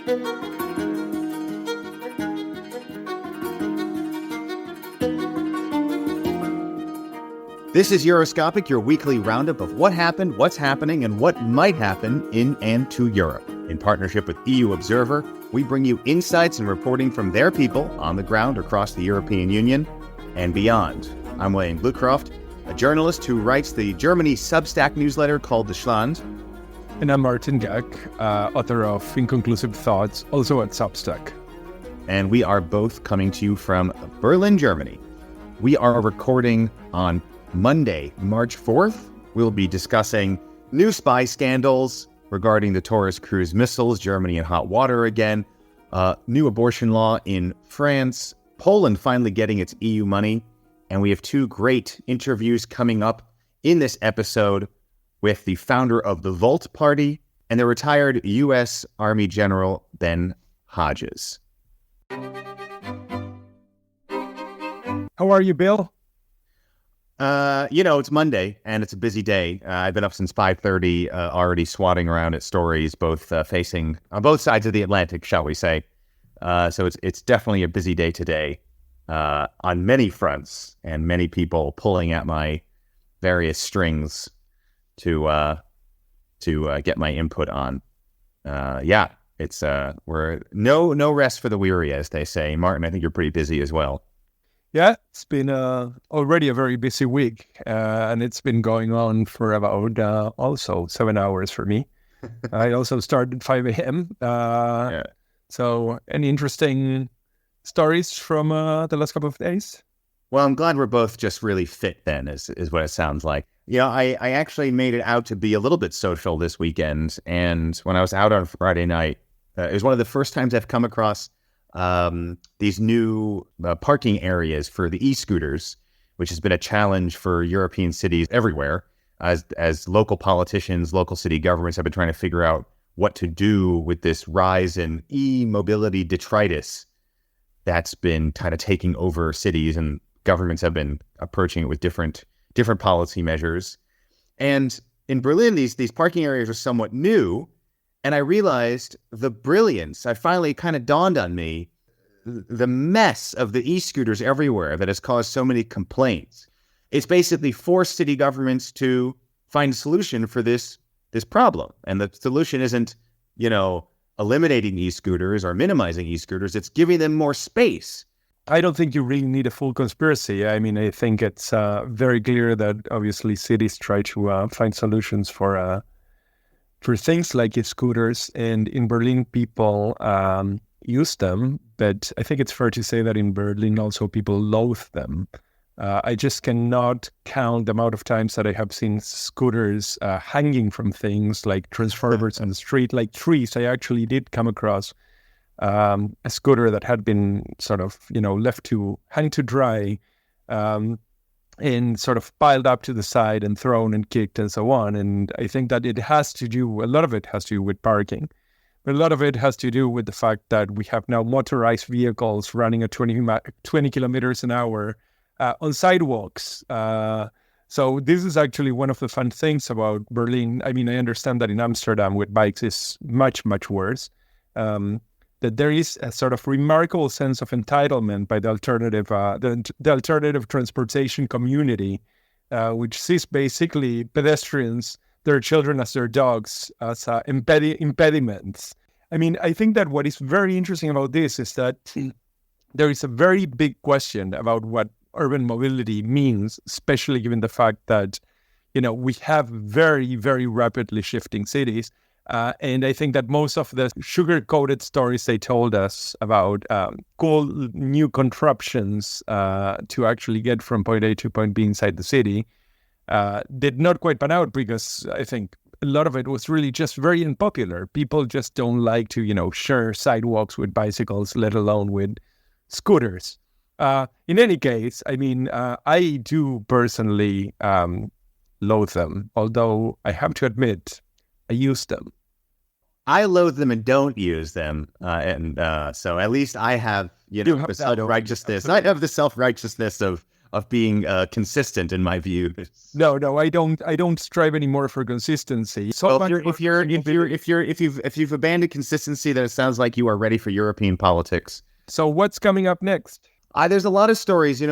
This is Euroscopic, your weekly roundup of what happened, what's happening, and what might happen in and to Europe. In partnership with EU Observer, we bring you insights and reporting from their people on the ground across the European Union and beyond. I'm Wayne Bluecroft, a journalist who writes the Germany Substack newsletter called The Schland. And I'm Martin Gack, author of Inconclusive Thoughts, also at Substack. And we are both coming to you from Berlin, Germany. We are recording on Monday, March 4th. We'll be discussing new spy scandals regarding the Taurus cruise missiles, Germany in hot water again, new abortion law in France, Poland finally getting its EU money, and we have two great interviews coming up in this episode with the founder of the Volt Party and the retired U.S. Army General Ben Hodges. How are you, Bill? It's Monday and it's a busy day. I've been up since 5:30, already swatting around at stories, both facing on both sides of the Atlantic, shall we say. So it's definitely a busy day today, on many fronts, and many people pulling at my various strings to get my input on. It's we're no rest for the weary, as they say. Martin, I think you're pretty busy as well. Yeah, it's been already a very busy week, and it's been going on for about also 7 hours for me. I also started at 5 a.m. So any interesting stories from the last couple of days? Well, I'm glad we're both just really fit then, is what it sounds like. I actually made it out to be a little bit social this weekend, and when I was out on Friday night, it was one of the first times I've come across these new parking areas for the e-scooters, which has been a challenge for European cities everywhere, as local politicians, local city governments have been trying to figure out what to do with this rise in e-mobility detritus that's been kind of taking over cities, and governments have been approaching it with different policy measures. And in Berlin, these parking areas are somewhat new. And I realized the brilliance. I finally kind of dawned on me, the mess of the e-scooters everywhere that has caused so many complaints. It's basically forced city governments to find a solution for this problem. And the solution isn't, eliminating e-scooters or minimizing e-scooters. It's giving them more space. I don't think you really need a full conspiracy. I mean, I think it's very clear that obviously cities try to find solutions for things like e-scooters, and in Berlin, people use them. But I think it's fair to say that in Berlin, also people loathe them. I just cannot count the amount of times that I have seen scooters hanging from things like transformers on the street, like trees. I actually did come across a scooter that had been sort of, left to hang to dry, and sort of piled up to the side and thrown and kicked and so on. And I think that a lot of it has to do with parking. But a lot of it has to do with the fact that we have now motorized vehicles running at 20 kilometers an hour on sidewalks. So this is actually one of the fun things about Berlin. I mean, I understand that in Amsterdam with bikes is much, much worse. That there is a sort of remarkable sense of entitlement by the alternative transportation community, which sees basically pedestrians, their children as their dogs, as impediments. I mean, I think that what is very interesting about this is that there is a very big question about what urban mobility means, especially given the fact that, we have very, very rapidly shifting cities. And I think that most of the sugar-coated stories they told us about cool new contraptions to actually get from point A to point B inside the city did not quite pan out, because I think a lot of it was really just very unpopular. People just don't like to, share sidewalks with bicycles, let alone with scooters. In any case, I mean, I do personally loathe them, although I have to admit, I use them. I loathe them and don't use them, so at least I have, the self-righteousness. I have the self-righteousness of of being consistent in my views. No, I don't strive anymore for consistency. So if you've abandoned consistency, then it sounds like you are ready for European politics. So what's coming up next? There's a lot of stories,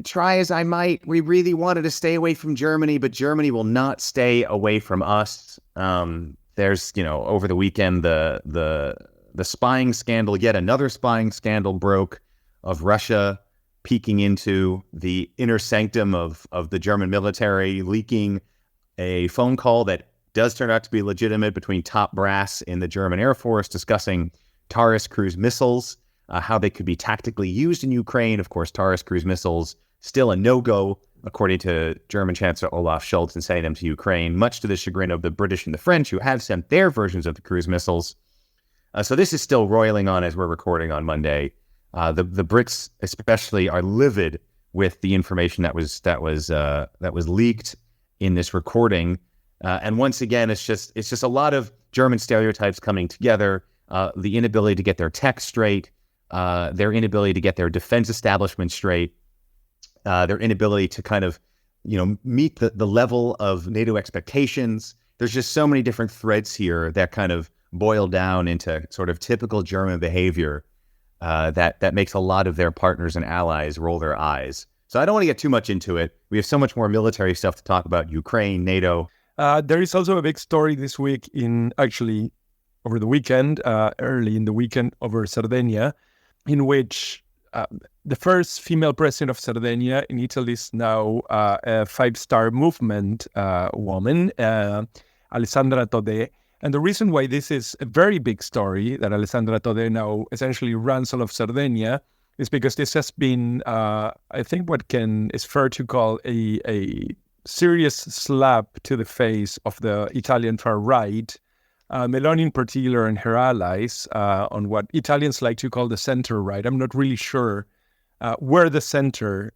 try as I might, we really wanted to stay away from Germany, but Germany will not stay away from us. There's, over the weekend, the spying scandal, yet another spying scandal broke of Russia peeking into the inner sanctum of the German military, leaking a phone call that does turn out to be legitimate between top brass in the German Air Force discussing Taurus cruise missiles, how they could be tactically used in Ukraine. Of course, Taurus cruise missiles still a no-go, according to German Chancellor Olaf Scholz, in sending them to Ukraine, much to the chagrin of the British and the French, who have sent their versions of the cruise missiles. So this is still roiling on as we're recording on Monday. The Brits especially are livid with the information that was leaked in this recording. And once again, it's just a lot of German stereotypes coming together. The inability to get their tech straight, their inability to get their defense establishment straight, their inability to kind of, meet the level of NATO expectations. There's just so many different threads here that kind of boil down into sort of typical German behavior that makes a lot of their partners and allies roll their eyes. So I don't want to get too much into it. We have so much more military stuff to talk about: Ukraine, NATO. There is also a big story this week over the weekend, early in the weekend, over Sardinia, in which the first female president of Sardinia in Italy is now a five-star movement woman, Alessandra Todè. And the reason why this is a very big story, that Alessandra Todè now essentially runs all of Sardinia, is because this has been, I think, is fair to call a serious slap to the face of the Italian far right, Meloni in particular and her allies, on what Italians like to call the center right. I'm not really sure where the center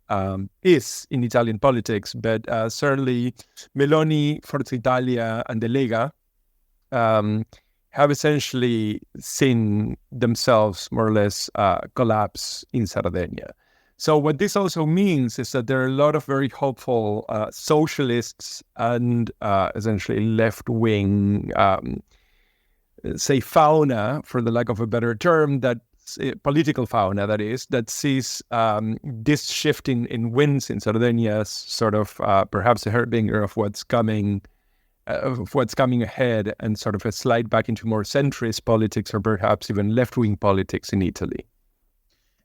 is in Italian politics, but certainly Meloni, Forza Italia, and the Lega have essentially seen themselves more or less collapse in Sardinia. So what this also means is that there are a lot of very hopeful socialists and essentially left-wing, say, fauna, for the lack of a better term, that political fauna, that is, that sees this shift in winds in Sardinia as sort of perhaps a harbinger of what's coming ahead, and sort of a slide back into more centrist politics, or perhaps even left-wing politics in Italy.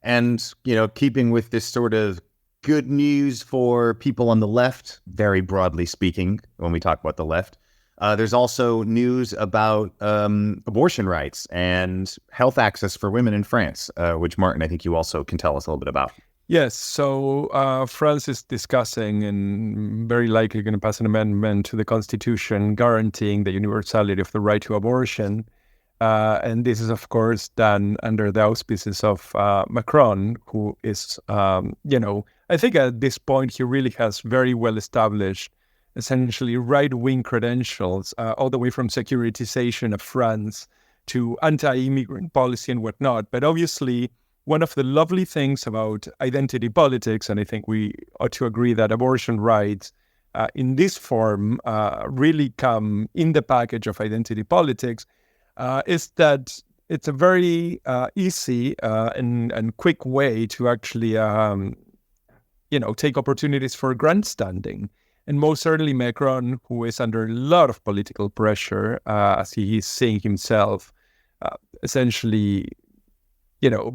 And, keeping with this sort of good news for people on the left, very broadly speaking, when we talk about the left, there's also news about abortion rights and health access for women in France, which, Martin, I think you also can tell us a little bit about. Yes, so France is discussing and very likely going to pass an amendment to the Constitution guaranteeing the universality of the right to abortion. And this is, of course, done under the auspices of Macron, who is, I think at this point he really has very well established essentially right-wing credentials, all the way from securitization of France to anti-immigrant policy and whatnot. But obviously, one of the lovely things about identity politics, and I think we ought to agree that abortion rights in this form really come in the package of identity politics, is that it's a very easy and quick way to actually, take opportunities for grandstanding. And most certainly Macron, who is under a lot of political pressure, as he is seeing himself essentially,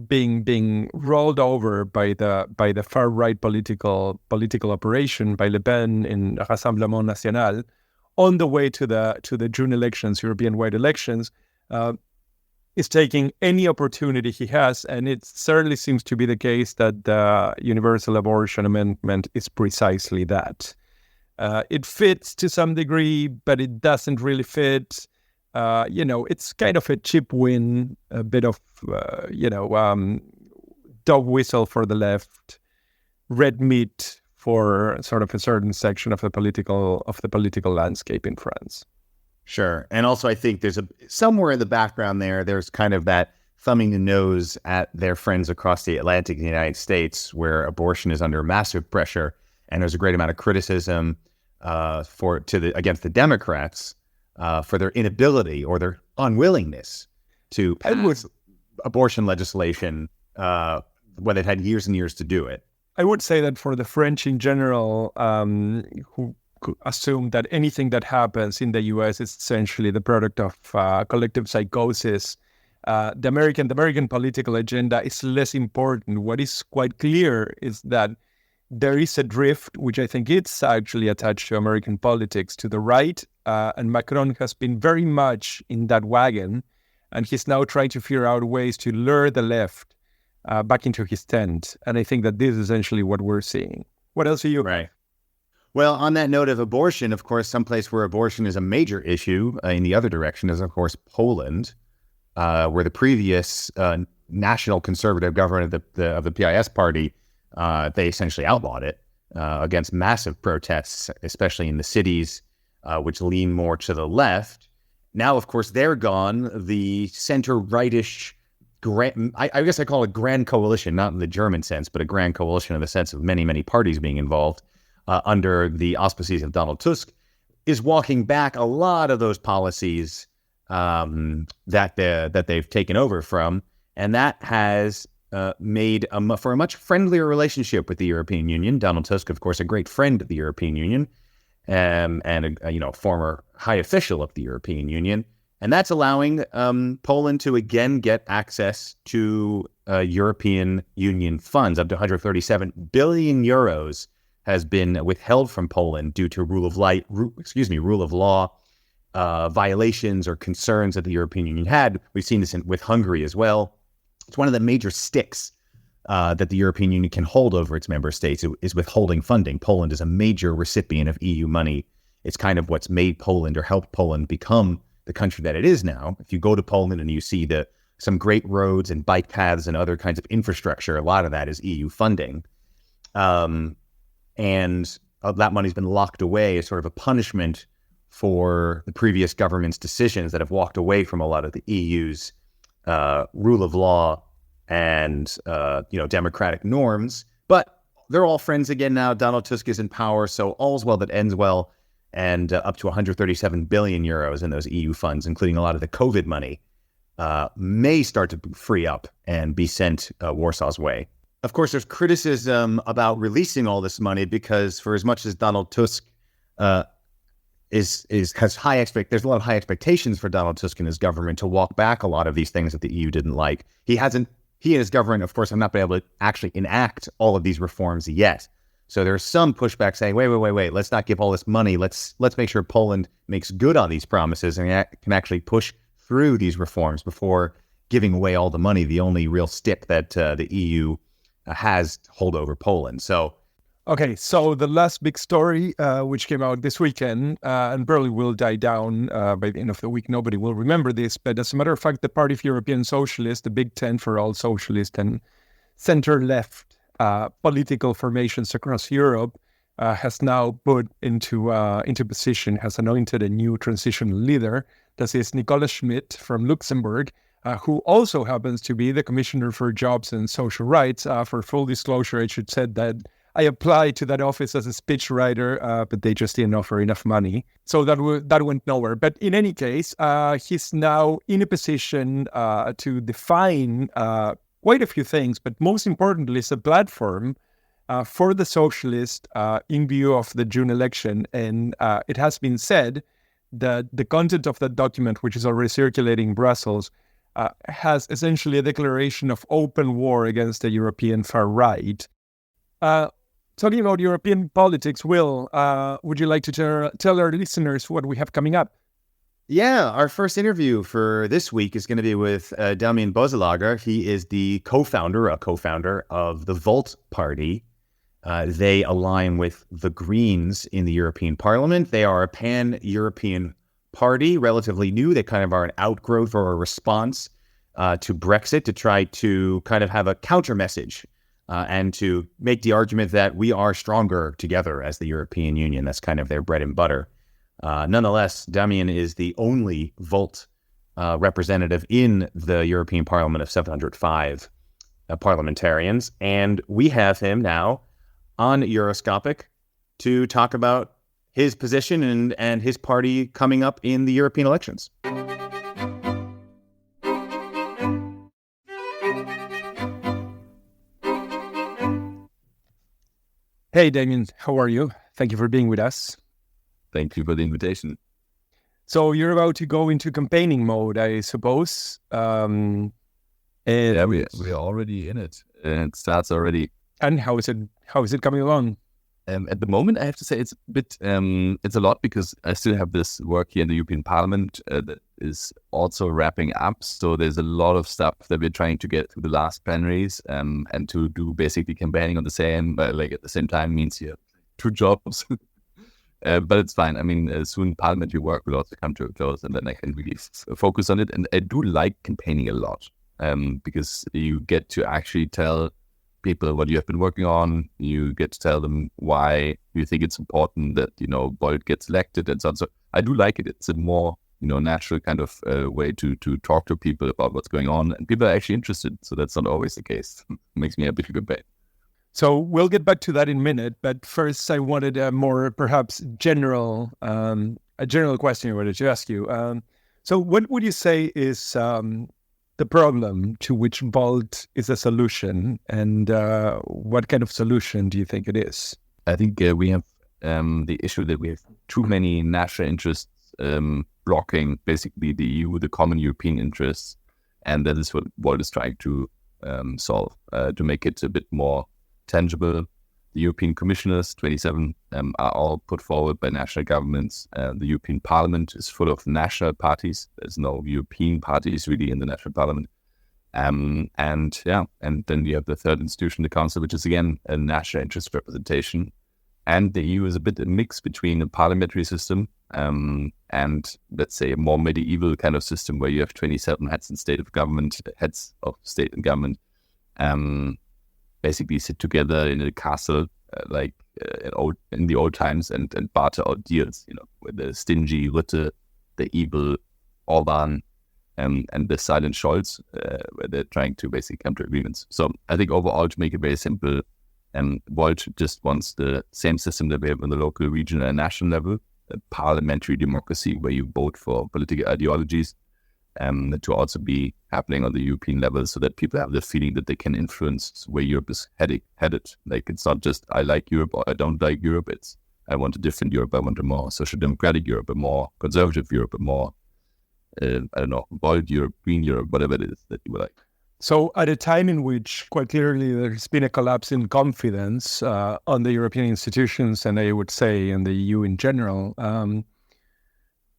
being rolled over by the far right political operation by Le Pen in Rassemblement National, on the way to the June elections, European-wide elections, is taking any opportunity he has, and it certainly seems to be the case that the Universal Abortion Amendment is precisely that. It fits to some degree, but it doesn't really fit. It's kind of a cheap win, a bit of, dog whistle for the left, red meat for sort of a certain section of the political landscape in France. Sure. And also I think there's somewhere in the background there's kind of that thumbing the nose at their friends across the Atlantic in the United States, where abortion is under massive pressure, and there's a great amount of criticism against the Democrats for their inability or their unwillingness to pass abortion legislation when they've had years and years to do it. I would say that for the French in general, who assume that anything that happens in the U.S. is essentially the product of collective psychosis, the American political agenda is less important. What is quite clear is that there is a drift, which I think it's actually attached to American politics, to the right, and Macron has been very much in that wagon, and he's now trying to figure out ways to lure the left back into his tent. And I think that this is essentially what we're seeing. What else are you? Right. Well, on that note of abortion, of course, someplace where abortion is a major issue in the other direction is, of course, Poland, where the previous national conservative government of the PIS party, they essentially outlawed it against massive protests, especially in the cities, which lean more to the left. Now, of course, they're gone. The center-rightish, I guess I call it grand coalition, not in the German sense, but a grand coalition in the sense of many, many parties being involved under the auspices of Donald Tusk, is walking back a lot of those policies that they've taken over from, and that has made for a much friendlier relationship with the European Union. Donald Tusk, of course, a great friend of the European Union, and a former high official of the European Union, and that's allowing Poland to again get access to European Union funds. Up to 137 billion euros has been withheld from Poland due to rule of law violations or concerns that the European Union had. We've seen this with Hungary as well. It's one of the major sticks that the European Union can hold over its member states is withholding funding. Poland is a major recipient of EU money. It's kind of what's made Poland or helped Poland become the country that it is now. If you go to Poland and you see some great roads and bike paths and other kinds of infrastructure, a lot of that is EU funding. And that money's been locked away as sort of a punishment for the previous government's decisions that have walked away from a lot of the EU's rule of law and democratic norms. But they're all friends again now. Donald Tusk is in power, so all's well that ends well. And up to 137 billion euros in those EU funds, including a lot of the COVID money, may start to free up and be sent Warsaw's way. Of course, there's criticism about releasing all this money because, for as much as Donald Tusk there's a lot of high expectations for Donald Tusk and his government to walk back a lot of these things that the EU didn't like. He and his government, of course, have not been able to actually enact all of these reforms yet. So there's some pushback saying, wait, let's not give all this money. Let's make sure Poland makes good on these promises and can actually push through these reforms before giving away all the money, the only real stick that the EU has to hold over Poland. So the last big story, which came out this weekend, and probably will die down by the end of the week. Nobody will remember this, but as a matter of fact, the Party of European Socialists, the Big Ten for all socialist and center-left political formations across Europe, has now put into position, has anointed a new transitional leader. This is Nicola Schmidt from Luxembourg, who also happens to be the Commissioner for Jobs and Social Rights. For full disclosure, I should say that I applied to that office as a speechwriter, but they just didn't offer enough money. So that went nowhere. But in any case, he's now in a position to define quite a few things, but most importantly, it's a platform for the socialists in view of the June election. And it has been said that the content of that document, which is already circulating in Brussels, has essentially a declaration of open war against the European far right. Talking about European politics, Will, would you like to tell our listeners what we have coming up? Yeah, our first interview for this week is going to be with Damien Boselager. He is a co-founder of the Volt Party. They align with the Greens in the European Parliament. They are a pan-European party, relatively new. They kind of are an outgrowth or a response to Brexit to try to kind of have a counter message and to make the argument that we are stronger together as the European Union. That's kind of their bread and butter. Nonetheless, Damien is the only Volt representative in the European Parliament of 705 parliamentarians. And we have him now on Euroscopic to talk about his position and his party coming up in the European elections. Hey, Damien, how are you? Thank you for being with us. Thank you for the invitation. So you're about to go into campaigning mode, I suppose. Yeah, we're already in it. It starts already. And how is it coming along? At the moment, I have to say it's a bit, it's a lot because I still have this work here in the European Parliament that is also wrapping up. So there's a lot of stuff that we're trying to get through the last plenaries, and to do basically campaigning on the same, like at the same time means you have 2 jobs. But it's fine. I mean, soon parliamentary work will also come to a close, and then I can really focus on it. And I do like campaigning a lot because you get to actually tell people what you have been working on. You get to tell them why you think it's important that, Bolt gets elected and so on. So I do like it. It's a more, natural kind of way to talk to people about what's going on. And people are actually interested. So that's not always the case. It makes me happy to campaign. So we'll get back to that in a minute. But first, I wanted a more perhaps general question I wanted to ask you. So what would you say is the problem to which Bolt is a solution, and what kind of solution do you think it is? I think we have the issue that we have too many national interests blocking basically the EU, the common European interests, and that is what Bolt is trying to solve, to make it a bit more tangible. The European commissioners, 27, are all put forward by national governments. The European Parliament is full of national parties. There's no European parties really in the national parliament. And then you have the third institution, the Council, which is again a national interest representation. And the EU is a bit a mix between a parliamentary system and, let's say, a more medieval kind of system where you have 27 heads of state and government basically sit together in a castle in the old times and barter out deals, with the stingy Rutte, the evil Orban, and the silent Scholz, where they're trying to basically come to agreements. So I think overall, to make it very simple, Bolt just wants the same system that we have on the local, regional, and national level, a parliamentary democracy where you vote for political ideologies, to also be happening on the European level, so that people have the feeling that they can influence where Europe is headed. Like, it's not just I like Europe or I don't like Europe. It's I want a different Europe. I want a more social democratic Europe, a more conservative Europe, a more bold Europe, green Europe, whatever it is that you would like. So at a time in which quite clearly there's been a collapse in confidence on the European institutions, and I would say in the EU in general,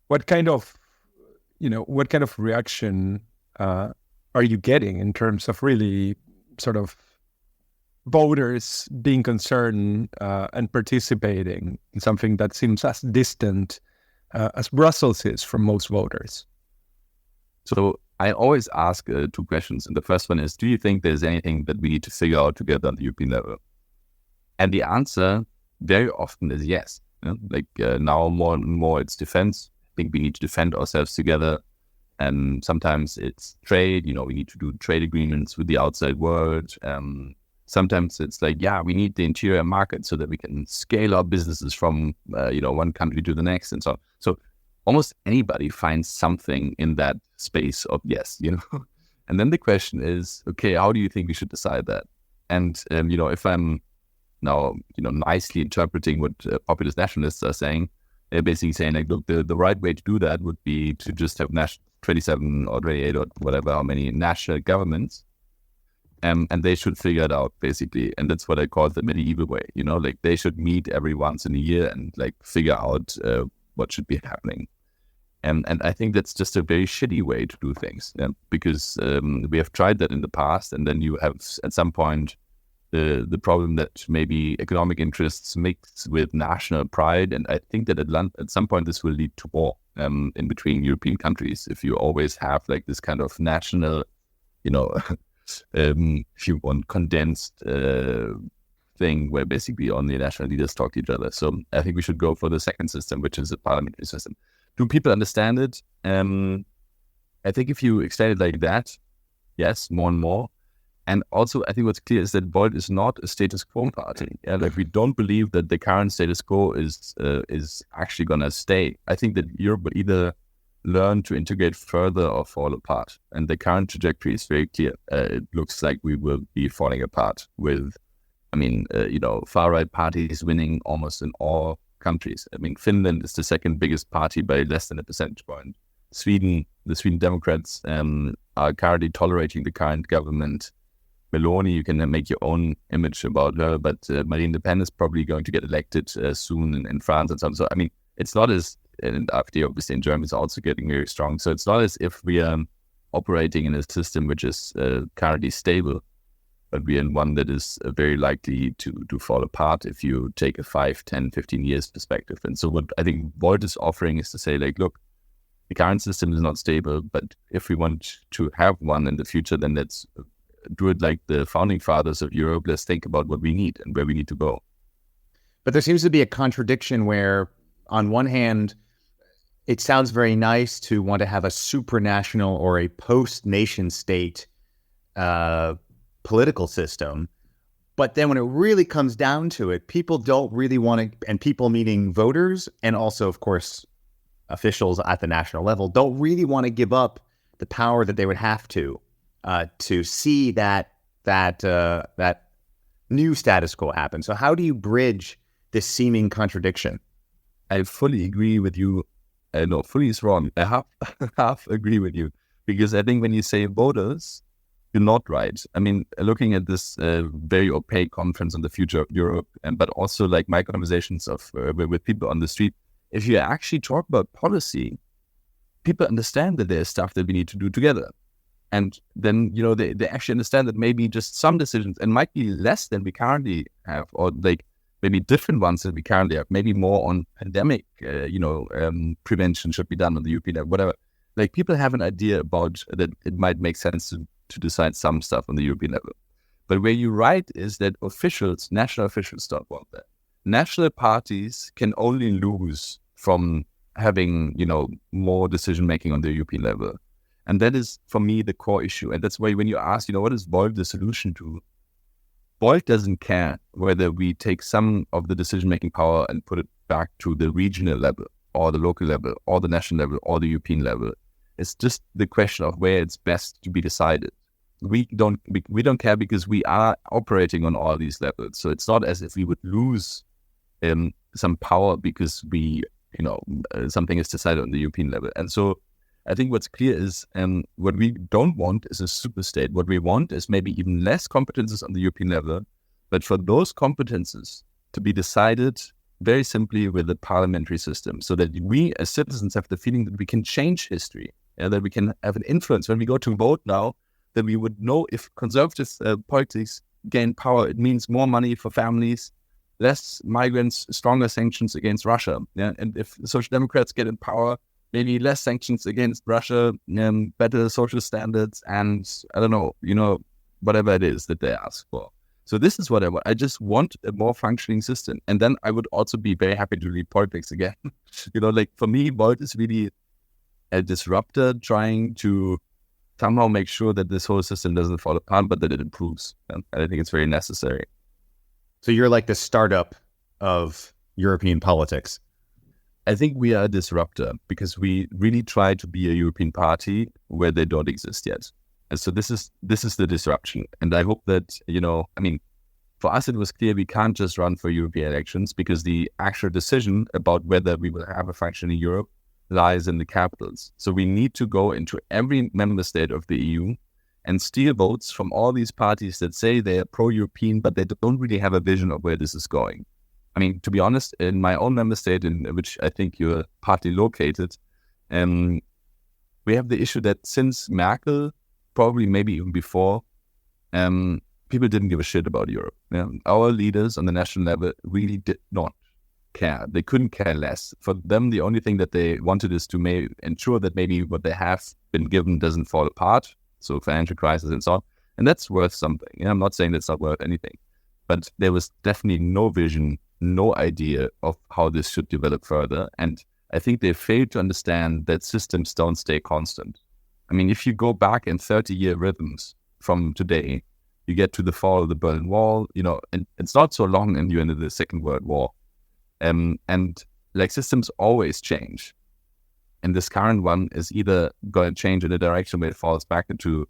what kind of reaction are you getting in terms of really sort of voters being concerned and participating in something that seems as distant as Brussels is from most voters? So I always ask 2 questions. And the first one is, do you think there's anything that we need to figure out together on the European level? And the answer very often is yes. Now more and more it's defense. I think we need to defend ourselves together. And sometimes it's trade, we need to do trade agreements with the outside world. Sometimes it's like, we need the interior market so that we can scale our businesses from, one country to the next and so on. So almost anybody finds something in that space of yes, And then the question is, okay, how do you think we should decide that? And, if I'm now, nicely interpreting what populist nationalists are saying, they're basically saying, like, look, the right way to do that would be to just have 27 or 28 or whatever, how many national governments, and they should figure it out, basically. And that's what I call the medieval way, like they should meet every once in a year and like figure out what should be happening. And I think that's just a very shitty way to do things, because we have tried that in the past, and then you have at some point the problem that maybe economic interests mix with national pride, and I think that at some point this will lead to war in between European countries if you always have like this kind of national, if you want, condensed thing where basically only national leaders talk to each other. So I think we should go for the second system, which is a parliamentary system. Do people understand it? I think if you extend it like that, yes, more and more. And also, I think what's clear is that Volt is not a status quo party. Yeah, like we don't believe that the current status quo is actually going to stay. I think that Europe will either learn to integrate further or fall apart. And the current trajectory is very clear. It looks like we will be falling apart with, far-right parties winning almost in all countries. I mean, Finland is the second biggest party by less than a percentage point. The Sweden Democrats are currently tolerating the current government. Meloni, you can make your own image about her, but Marine Le Pen is probably going to get elected soon in France and so on. So, I mean, it's not as, and AfD obviously in Germany is also getting very strong. So it's not as if we are operating in a system which is currently stable, but we are in one that is very likely to fall apart if you take a 5, 10, 15 years perspective. And so what I think Volt is offering is to say, like, look, the current system is not stable, but if we want to have one in the future, then let's do it like the founding fathers of Europe. Let's think about what we need and where we need to go. But there seems to be a contradiction where, on one hand, it sounds very nice to want to have a supranational or a post-nation state political system. But then when it really comes down to it, people don't really want to, and people meaning voters and also, of course, officials at the national level, don't really want to give up the power that they would have to see that new status quo happen. So how do you bridge this seeming contradiction? I fully agree with you. No, fully is wrong. I half agree with you, because I think when you say voters, you're not right. I mean, looking at this very opaque conference on the future of Europe, but also like my conversations with people on the street, if you actually talk about policy, people understand that there's stuff that we need to do together. And then, they actually understand that maybe just some decisions, and might be less than we currently have, or like maybe different ones that we currently have, maybe more on pandemic, prevention should be done on the European level, whatever. Like people have an idea about that it might make sense to decide some stuff on the European level. But where you're right is that national officials don't want that. National parties can only lose from having, more decision-making on the European level. And that is, for me, the core issue. And that's why when you ask, what is Volt the solution to? Volt doesn't care whether we take some of the decision-making power and put it back to the regional level or the local level or the national level or the European level. It's just the question of where it's best to be decided. We don't care because we are operating on all these levels. So it's not as if we would lose some power because something is decided on the European level. And so I think what's clear is what we don't want is a super state. What we want is maybe even less competences on the European level, but for those competences to be decided very simply with the parliamentary system, so that we as citizens have the feeling that we can change history, that we can have an influence. When we go to vote now, that we would know if conservative politics gain power, it means more money for families, less migrants, stronger sanctions against Russia. Yeah? And if the Social Democrats get in power, maybe less sanctions against Russia, better social standards, and I don't know, whatever it is that they ask for. So this is what I want. I just want a more functioning system. And then I would also be very happy to read politics again. Like for me, Volt is really a disruptor trying to somehow make sure that this whole system doesn't fall apart, but that it improves. And I think it's very necessary. So you're like the startup of European politics. I think we are a disruptor because we really try to be a European party where they don't exist yet. And so this is the disruption. And I hope that, for us, it was clear we can't just run for European elections because the actual decision about whether we will have a functioning Europe lies in the capitals. So we need to go into every member state of the EU and steal votes from all these parties that say they are pro-European, but they don't really have a vision of where this is going. To be honest, in my own member state, in which I think you're partly located, we have the issue that since Merkel, probably maybe even before, people didn't give a shit about Europe. Yeah? Our leaders on the national level really did not care. They couldn't care less. For them, the only thing that they wanted is to ensure that maybe what they have been given doesn't fall apart. So financial crisis and so on. And that's worth something. I'm not saying that's not worth anything. But there was definitely no vision, no idea of how this should develop further. And I think they failed to understand that systems don't stay constant. I mean, if you go back in 30-year rhythms from today, you get to the fall of the Berlin Wall, and it's not so long and you're into the Second World War. And like systems always change. And this current one is either going to change in a direction where it falls back into,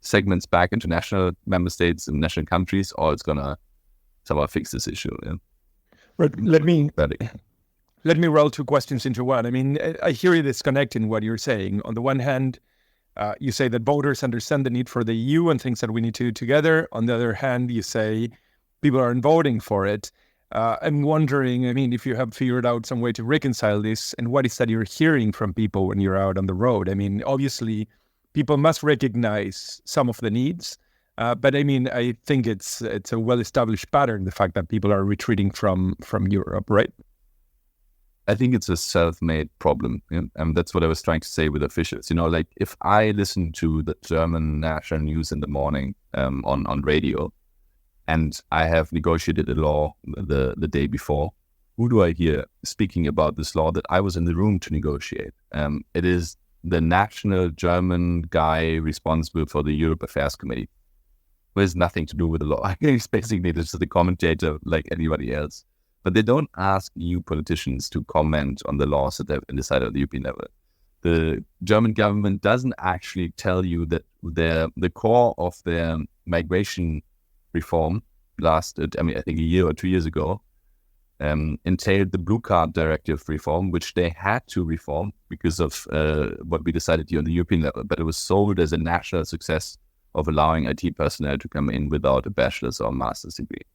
segments back into national member states and national countries, or it's going to somehow fix this issue. Yeah. Right. Let me roll two questions into one. I mean, I hear you disconnect in what you're saying. On the one hand, you say that voters understand the need for the EU and things that we need to do together. On the other hand, you say people aren't voting for it. I'm wondering, I mean, if you have figured out some way to reconcile this, and what is that you're hearing from people when you're out on the road? I mean, obviously, people must recognize some of the needs, but I mean, I think it's a well-established pattern, the fact that people are retreating from Europe, right? I think it's a self-made problem. Yeah? And that's what I was trying to say with officials. Like if I listen to the German national news in the morning on radio, and I have negotiated a law the day before, who do I hear speaking about this law that I was in the room to negotiate? It is the national German guy responsible for the Europe Affairs Committee, who has nothing to do with the law. He's basically just the commentator like anybody else. But they don't ask EU politicians to comment on the laws that have been decided at the European level. The German government doesn't actually tell you that the core of their migration reform lasted, I think a year or 2 years ago, entailed the Blue Card Directive reform, which they had to reform because of what we decided here on the European level. But it was sold as a national success of allowing IT personnel to come in without a bachelor's or master's degree.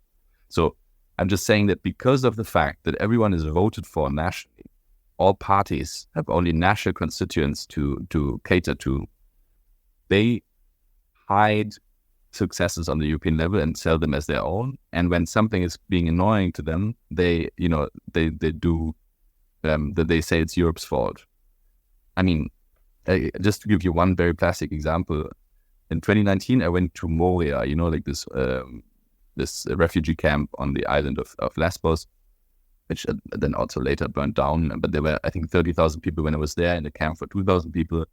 So I'm just saying that because of the fact that everyone is voted for nationally, all parties have only national constituents to cater to, they hide successes on the European level and sell them as their own. And when something is being annoying to them, they say it's Europe's fault. I mean, just to give you one very classic example, in 2019, I went to Moria, like this refugee camp on the island of Lesbos, which then also later burned down. But there were, I think, 30,000 people when I was there, in a camp for 2,000 people.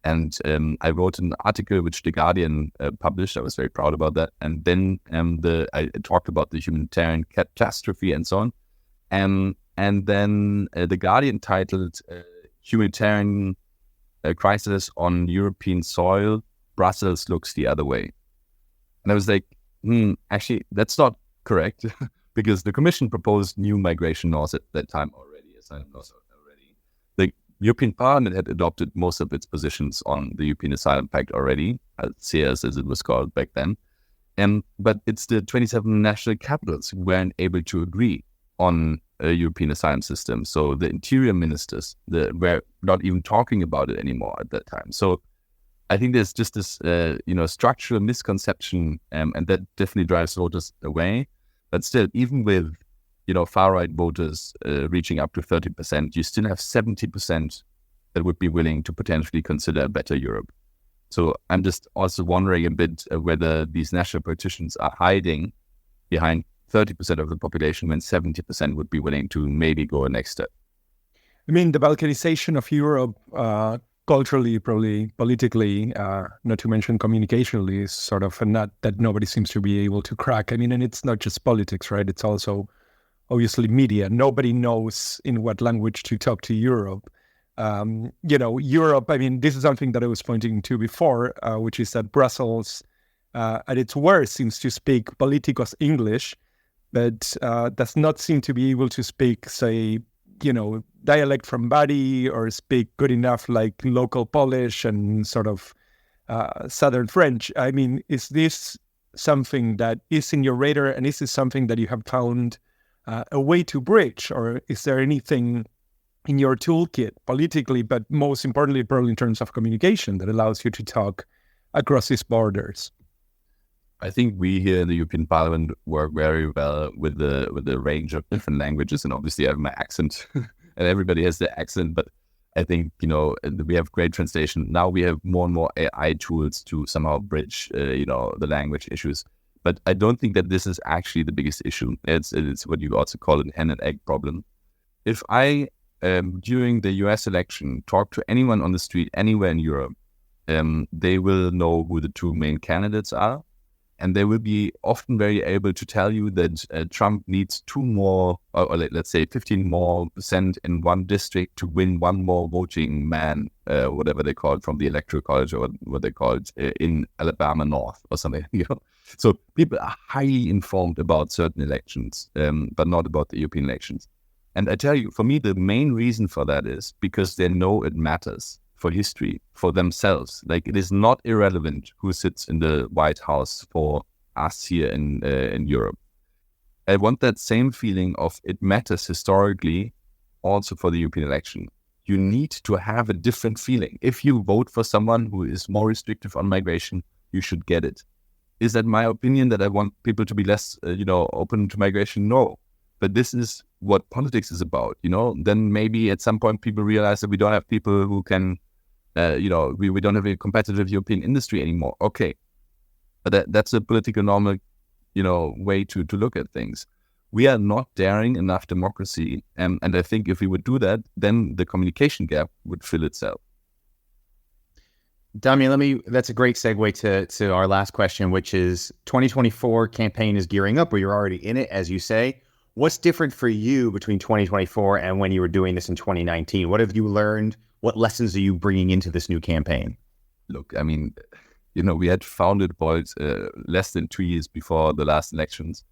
And I wrote an article which The Guardian published. I was very proud about that. And then I talked about the humanitarian catastrophe and so on. And then The Guardian titled Humanitarian Crisis on European Soil, Brussels Looks the Other Way. And I was like, actually, that's not correct, because the Commission proposed new migration laws at that time already, asylum laws already. The European Parliament had adopted most of its positions on the European Asylum Pact already, CAS as it was called back then. But it's the 27 national capitals who weren't able to agree on a European asylum system. So the interior ministers were not even talking about it anymore at that time. So I think there's just this, structural misconception, and that definitely drives voters away. But still, even with, far-right voters reaching up to 30%, you still have 70% that would be willing to potentially consider a better Europe. So I'm just also wondering a bit whether these national politicians are hiding behind 30% of the population when 70% would be willing to maybe go a next step. I mean, the balkanization of Europe, culturally, probably politically, not to mention communicationally, is sort of a nut that nobody seems to be able to crack. I mean, and it's not just politics, right? It's also obviously media. Nobody knows in what language to talk to Europe. Europe, I mean, this is something that I was pointing to before, which is that Brussels, at its worst, seems to speak politicos English, but does not seem to be able to speak, say, dialect from Bari, or speak good enough like local Polish and sort of Southern French. I mean, is this something that is in your radar, and is this something that you have found a way to bridge, or is there anything in your toolkit politically, but most importantly, probably in terms of communication, that allows you to talk across these borders? I think we here in the European Parliament work very well with the range of different languages, and obviously I have my accent, and everybody has their accent. But I think we have great translation. Now we have more and more AI tools to somehow bridge the language issues. But I don't think that this is actually the biggest issue. It's what you also call an hen and egg problem. If I during the US election talk to anyone on the street anywhere in Europe, they will know who the two main candidates are. And they will be often very able to tell you that Trump needs 2 more, or let's say 15% more in one district to win 1 more voting man, whatever they call it from the Electoral College, or what they call it in Alabama North or something. So people are highly informed about certain elections, but not about the European elections. And I tell you, for me, the main reason for that is because they know it matters for history, for themselves. Like, it is not irrelevant who sits in the White House for us here in Europe. I want that same feeling of it matters historically also for the European election. You need to have a different feeling. If you vote for someone who is more restrictive on migration, you should get it. Is that my opinion that I want people to be less, open to migration? No. But this is what politics is about, Then maybe at some point people realize that we don't have people who can we don't have a competitive European industry anymore. Okay. But that's a political normal, way to look at things. We are not daring enough democracy. And I think if we would do that, then the communication gap would fill itself. Damian, that's a great segue to our last question, which is 2024 campaign is gearing up, or you're already in it, as you say. What's different for you between 2024 and when you were doing this in 2019? What have you learned? What lessons are you bringing into this new campaign? Look, I mean, we had founded Bolt less than 2 years before the last elections.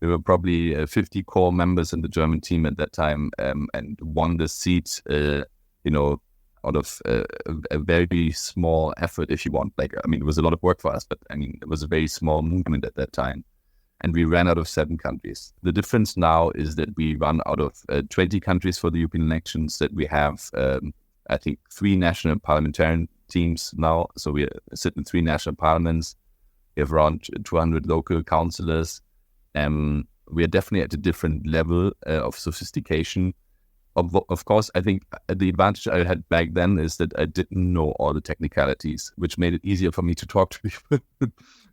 We were probably 50 core members in the German team at that time, and won the seat, out of a very small effort, if you want. It was a lot of work for us, but it was a very small movement at that time. And we ran out of 7 countries. The difference now is that we run out of 20 countries for the European elections, that we have, I think, 3 national parliamentarian teams now. So we sit in 3 national parliaments. We have around 200 local councillors. We are definitely at a different level of sophistication. Of course, I think the advantage I had back then is that I didn't know all the technicalities, which made it easier for me to talk to people.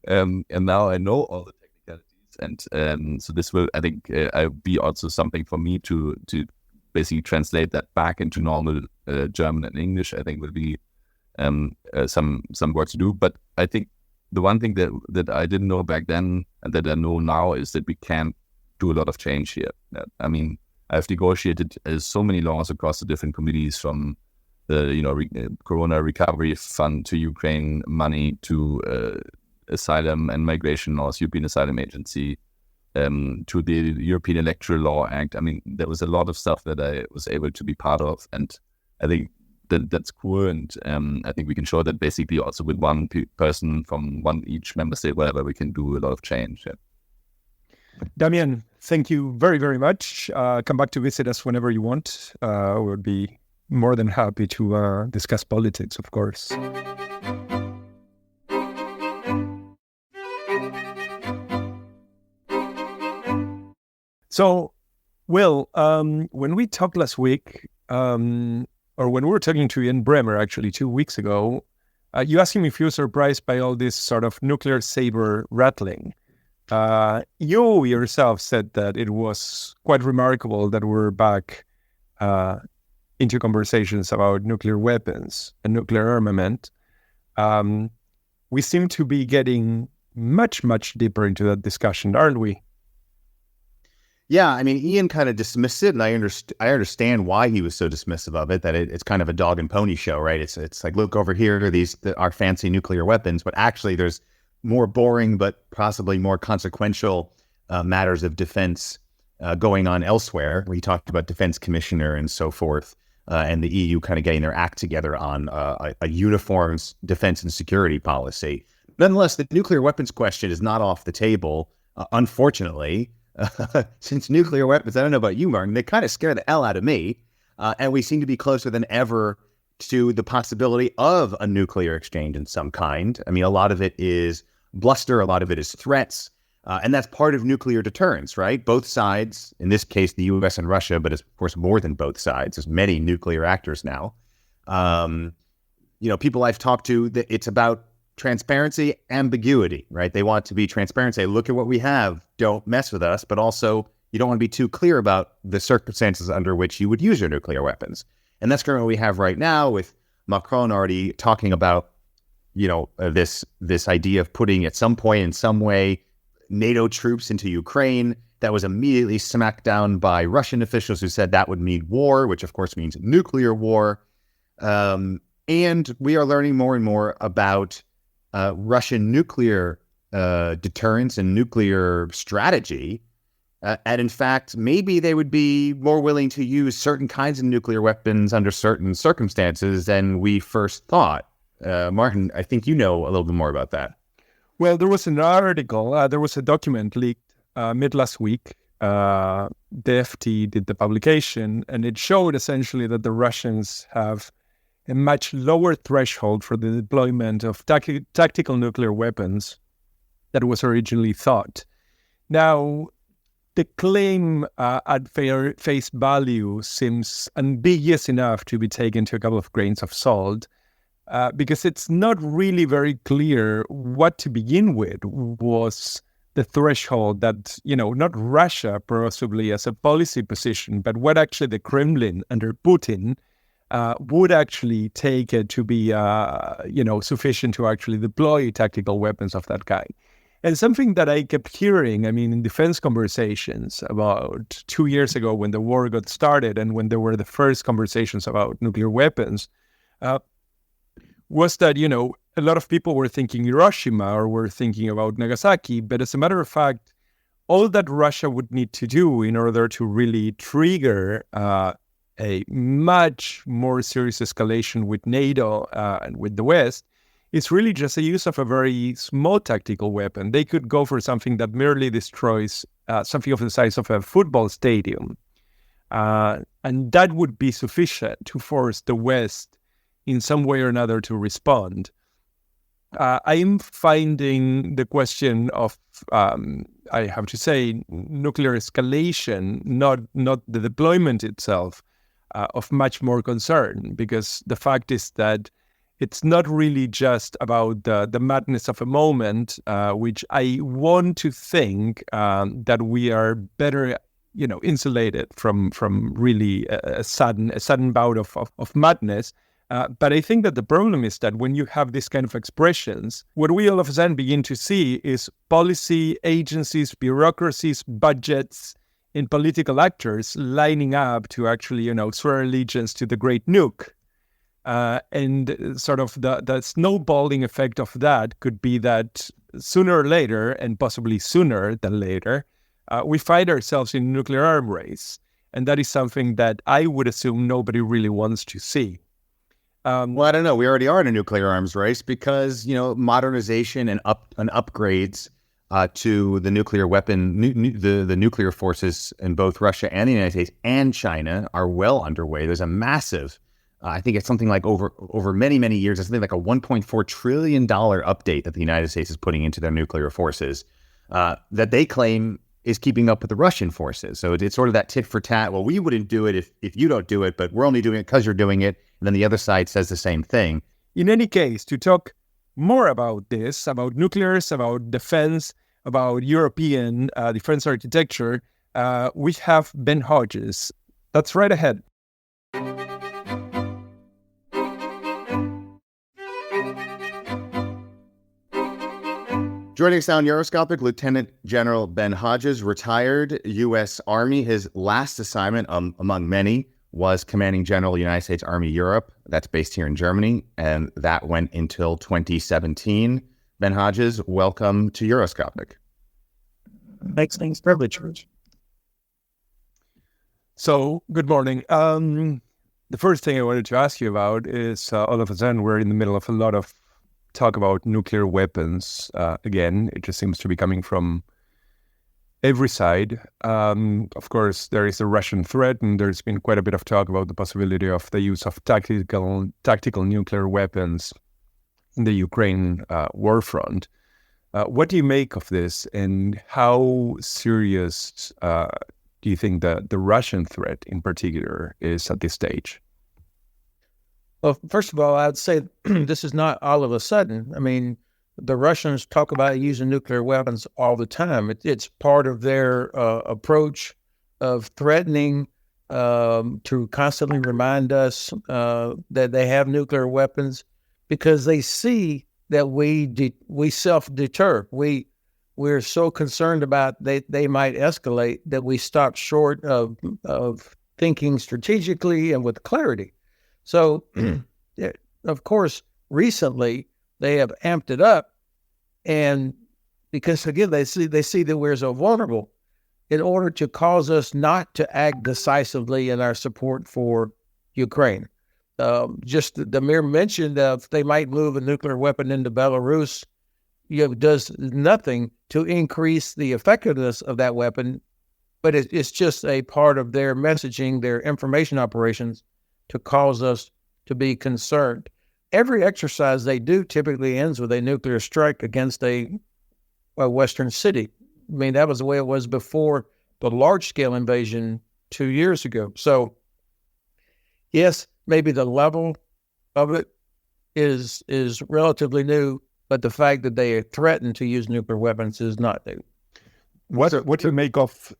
And now I know all the technicalities. And so this will, I think, be also something for me to basically translate that back into normal German and English. I think will be some work to do. But I think the one thing that I didn't know back then and that I know now is that we can't do a lot of change here. I've negotiated so many laws across the different committees, from the Corona Recovery Fund to Ukraine money to asylum and migration laws, European Asylum Agency, to the European Electoral Law Act. There was a lot of stuff that I was able to be part of, and I think that's cool. And I think we can show that basically also with one person from each member state, whatever, we can do a lot of change. Yeah. Damian, thank you very, very much. Come back to visit us whenever you want. We'll be more than happy to discuss politics, of course. So, Will, when we talked last week, or when we were talking to you in Bremer, actually 2 weeks ago, you asked me if you were surprised by all this sort of nuclear saber rattling. You yourself said that it was quite remarkable that we're back into conversations about nuclear weapons and nuclear armament. We seem to be getting much, much deeper into that discussion, aren't we? Yeah, Ian kind of dismissed it, and I understand why he was so dismissive of it, that it's kind of a dog and pony show, right? It's like, look over here, our fancy nuclear weapons, but actually there's more boring but possibly more consequential matters of defense going on elsewhere. We talked about defense commissioner and so forth, and the EU kind of getting their act together on a uniform defense and security policy. Nonetheless, the nuclear weapons question is not off the table, unfortunately. Since nuclear weapons, I don't know about you, Martin, they kind of scare the hell out of me. And we seem to be closer than ever to the possibility of a nuclear exchange in some kind. A lot of it is bluster, a lot of it is threats. And that's part of nuclear deterrence, right? Both sides, in this case, the US and Russia, but it's, of course, more than both sides. There's many nuclear actors now. People I've talked to, it's about transparency, ambiguity, right? They want to be transparent, say, look at what we have, don't mess with us, but also you don't want to be too clear about the circumstances under which you would use your nuclear weapons. And that's kind of what we have right now, with Macron already talking about this idea of putting at some point in some way NATO troops into Ukraine. That was immediately smacked down by Russian officials who said that would mean war, which of course means nuclear war. And we are learning more and more about Russian nuclear deterrence and nuclear strategy. And in fact, maybe they would be more willing to use certain kinds of nuclear weapons under certain circumstances than we first thought. Martin, I think you know a little bit more about that. Well, there was an article, there was a document leaked mid last week. The FT did the publication, and it showed essentially that the Russians have a much lower threshold for the deployment of tactical nuclear weapons than was originally thought. Now, the claim at face value seems ambiguous enough to be taken to a couple of grains of salt, because it's not really very clear what to begin with was the threshold that, not Russia possibly as a policy position, but what actually the Kremlin under Putin would actually take it to be, sufficient to actually deploy tactical weapons of that kind. And something that I kept hearing, in defense conversations about 2 years ago when the war got started and when there were the first conversations about nuclear weapons, was that, a lot of people were thinking Hiroshima or were thinking about Nagasaki. But as a matter of fact, all that Russia would need to do in order to really trigger a much more serious escalation with NATO and with the West is really just a use of a very small tactical weapon. They could go for something that merely destroys something of the size of a football stadium. And that would be sufficient to force the West in some way or another to respond. I'm finding the question of, I have to say, nuclear escalation, not the deployment itself, of much more concern, because the fact is that it's not really just about the madness of a moment, which I want to think that we are better, insulated from really a sudden bout of madness. But I think that the problem is that when you have this kind of expressions, what we all of a sudden begin to see is policy agencies, bureaucracies, budgets, and political actors lining up to actually, swear allegiance to the great nuke. And sort of the snowballing effect of that could be that sooner or later, and possibly sooner than later, we find ourselves in a nuclear arms race. And that is something that I would assume nobody really wants to see. Well, I don't know. We already are in a nuclear arms race because, modernization and upgrades to the nuclear weapon, the nuclear forces in both Russia and the United States and China are well underway. There's a massive, I think it's something like over many, many years, it's something like a $1.4 trillion update that the United States is putting into their nuclear forces that they claim is keeping up with the Russian forces. So it's sort of that tit for tat. Well, we wouldn't do it if you don't do it, but we're only doing it because you're doing it. And then the other side says the same thing. In any case, to talk more about this, about nuclears, about defense, about European defense architecture, we have Ben Hodges. That's right ahead. Joining us now on Euroscopic, Lieutenant General Ben Hodges, retired U.S. Army. His last assignment, among many, was Commanding General United States Army Europe. That's based here in Germany, and that went until 2017. Ben Hodges, welcome to Euroscopic. Thanks, privilege, Rich. So, good morning. The first thing I wanted to ask you about is all of a sudden we're in the middle of a lot of talk about nuclear weapons. Again, it just seems to be coming from every side. Of course, there is a Russian threat, and there's been quite a bit of talk about the possibility of the use of tactical nuclear weapons in the Ukraine war front. What do you make of this, and how serious do you think the Russian threat in particular is at this stage? Well, first of all, I'd say this is not all of a sudden. I mean, the Russians talk about using nuclear weapons all the time. It's part of their approach of threatening to constantly remind us that they have nuclear weapons, because they see that we self-deter. We're so concerned about they might escalate that we stop short of thinking strategically and with clarity. So, of course, recently they have amped it up, and because again they see that we're so vulnerable, in order to cause us not to act decisively in our support for Ukraine. Just the mere mention of they might move a nuclear weapon into Belarus, does nothing to increase the effectiveness of that weapon, but it's just a part of their messaging, their information operations, to cause us to be concerned. Every exercise they do typically ends with a nuclear strike against a Western city. I mean, that was the way it was before the large-scale invasion 2 years ago. So, yes, maybe the level of it is relatively new, but the fact that they threaten to use nuclear weapons is not new. What do you make of?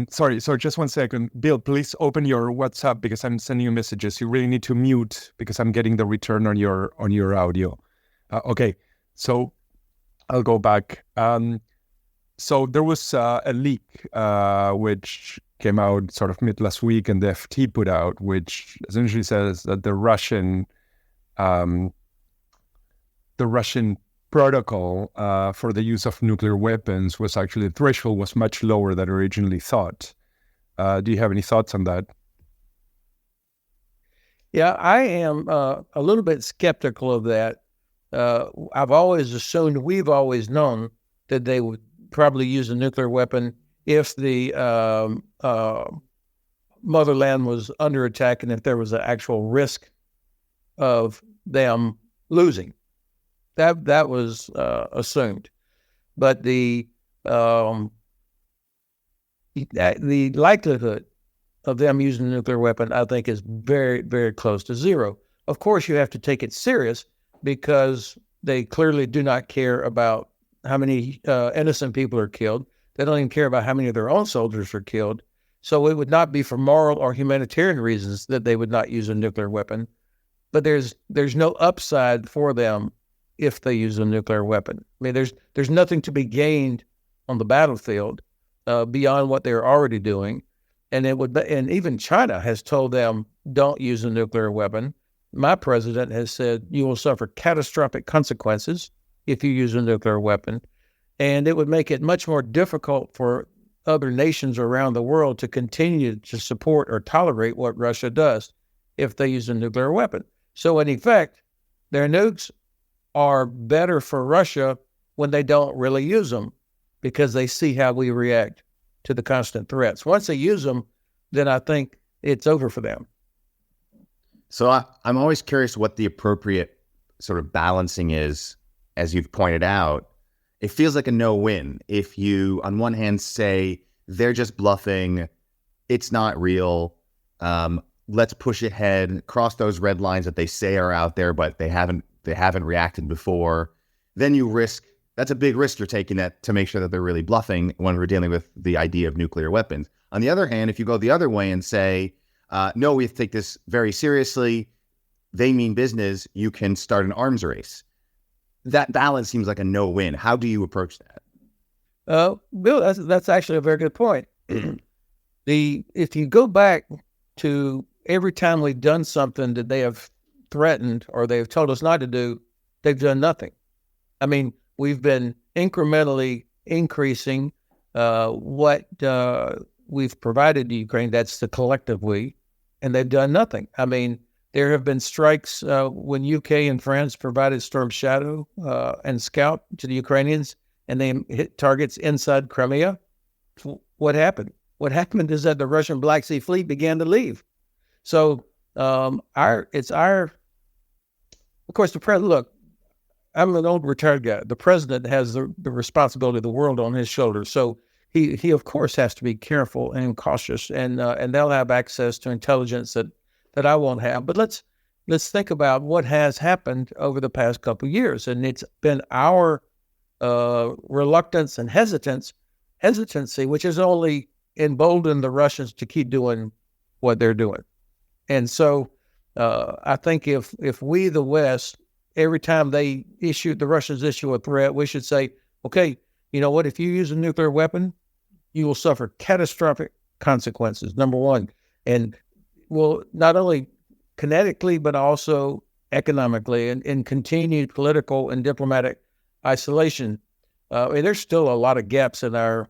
Sorry, just 1 second, Bill. Please open your WhatsApp because I'm sending you messages. You really need to mute because I'm getting the return on your audio. Okay, so I'll go back. So there was a leak which came out sort of mid last week, and the FT put out, which essentially says that the Russian protocol for the use of nuclear weapons was actually, the threshold was much lower than originally thought. Do you have any thoughts on that? Yeah, I am a little bit skeptical of that. I've always assumed, we've always known that they would probably use a nuclear weapon if the motherland was under attack and if there was an actual risk of them losing. That was assumed, but the likelihood of them using a nuclear weapon, I think, is very, very close to zero. Of course, you have to take it serious because they clearly do not care about how many innocent people are killed. They don't even care about how many of their own soldiers are killed. So it would not be for moral or humanitarian reasons that they would not use a nuclear weapon. But there's no upside for them if they use a nuclear weapon. I mean, there's nothing to be gained on the battlefield beyond what they're already doing. And and even China has told them, don't use a nuclear weapon. My president has said you will suffer catastrophic consequences if you use a nuclear weapon. And it would make it much more difficult for other nations around the world to continue to support or tolerate what Russia does if they use a nuclear weapon. So in effect, their nukes are better for Russia when they don't really use them because they see how we react to the constant threats. Once they use them, then I think it's over for them. So I'm always curious what the appropriate sort of balancing is. As you've pointed out, it feels like a no-win if you, on one hand, say they're just bluffing, it's not real, let's push ahead, cross those red lines that they say are out there, but they haven't reacted before. Then you risk, that's a big risk you're taking, that to make sure that they're really bluffing when we're dealing with the idea of nuclear weapons. On the other hand, if you go the other way and say, no, we have to take this very seriously, they mean business, you can start an arms race. That balance seems like a no-win. How do you approach that? Bill, that's actually a very good point. If you go back to every time we've done something that they have threatened or they've told us not to do, they've done nothing. I mean, we've been incrementally increasing what we've provided to Ukraine. That's the collective we, and they've done nothing. I mean, there have been strikes when UK and France provided Storm Shadow and Scout to the Ukrainians, and they hit targets inside Crimea. What happened? What happened is that the Russian Black Sea Fleet began to leave. So of course, the president. Look, I'm an old retired guy. The president has the responsibility of the world on his shoulders, so he of course has to be careful and cautious, and they'll have access to intelligence that I won't have. But let's think about what has happened over the past couple of years. And it's been our reluctance and hesitancy, which has only emboldened the Russians to keep doing what they're doing. And so I think if we, the West, every time the Russians issue a threat, we should say, okay, you know what? If you use a nuclear weapon, you will suffer catastrophic consequences, number one. And will not only kinetically, but also economically and continued political and diplomatic isolation. There's still a lot of gaps in our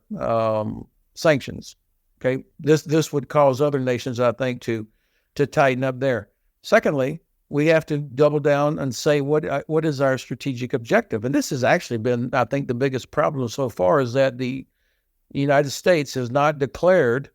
sanctions. Okay, this would cause other nations, I think, to tighten up there. Secondly, we have to double down and say what is our strategic objective, and this has actually been, I think, the biggest problem so far is that the United States has not declared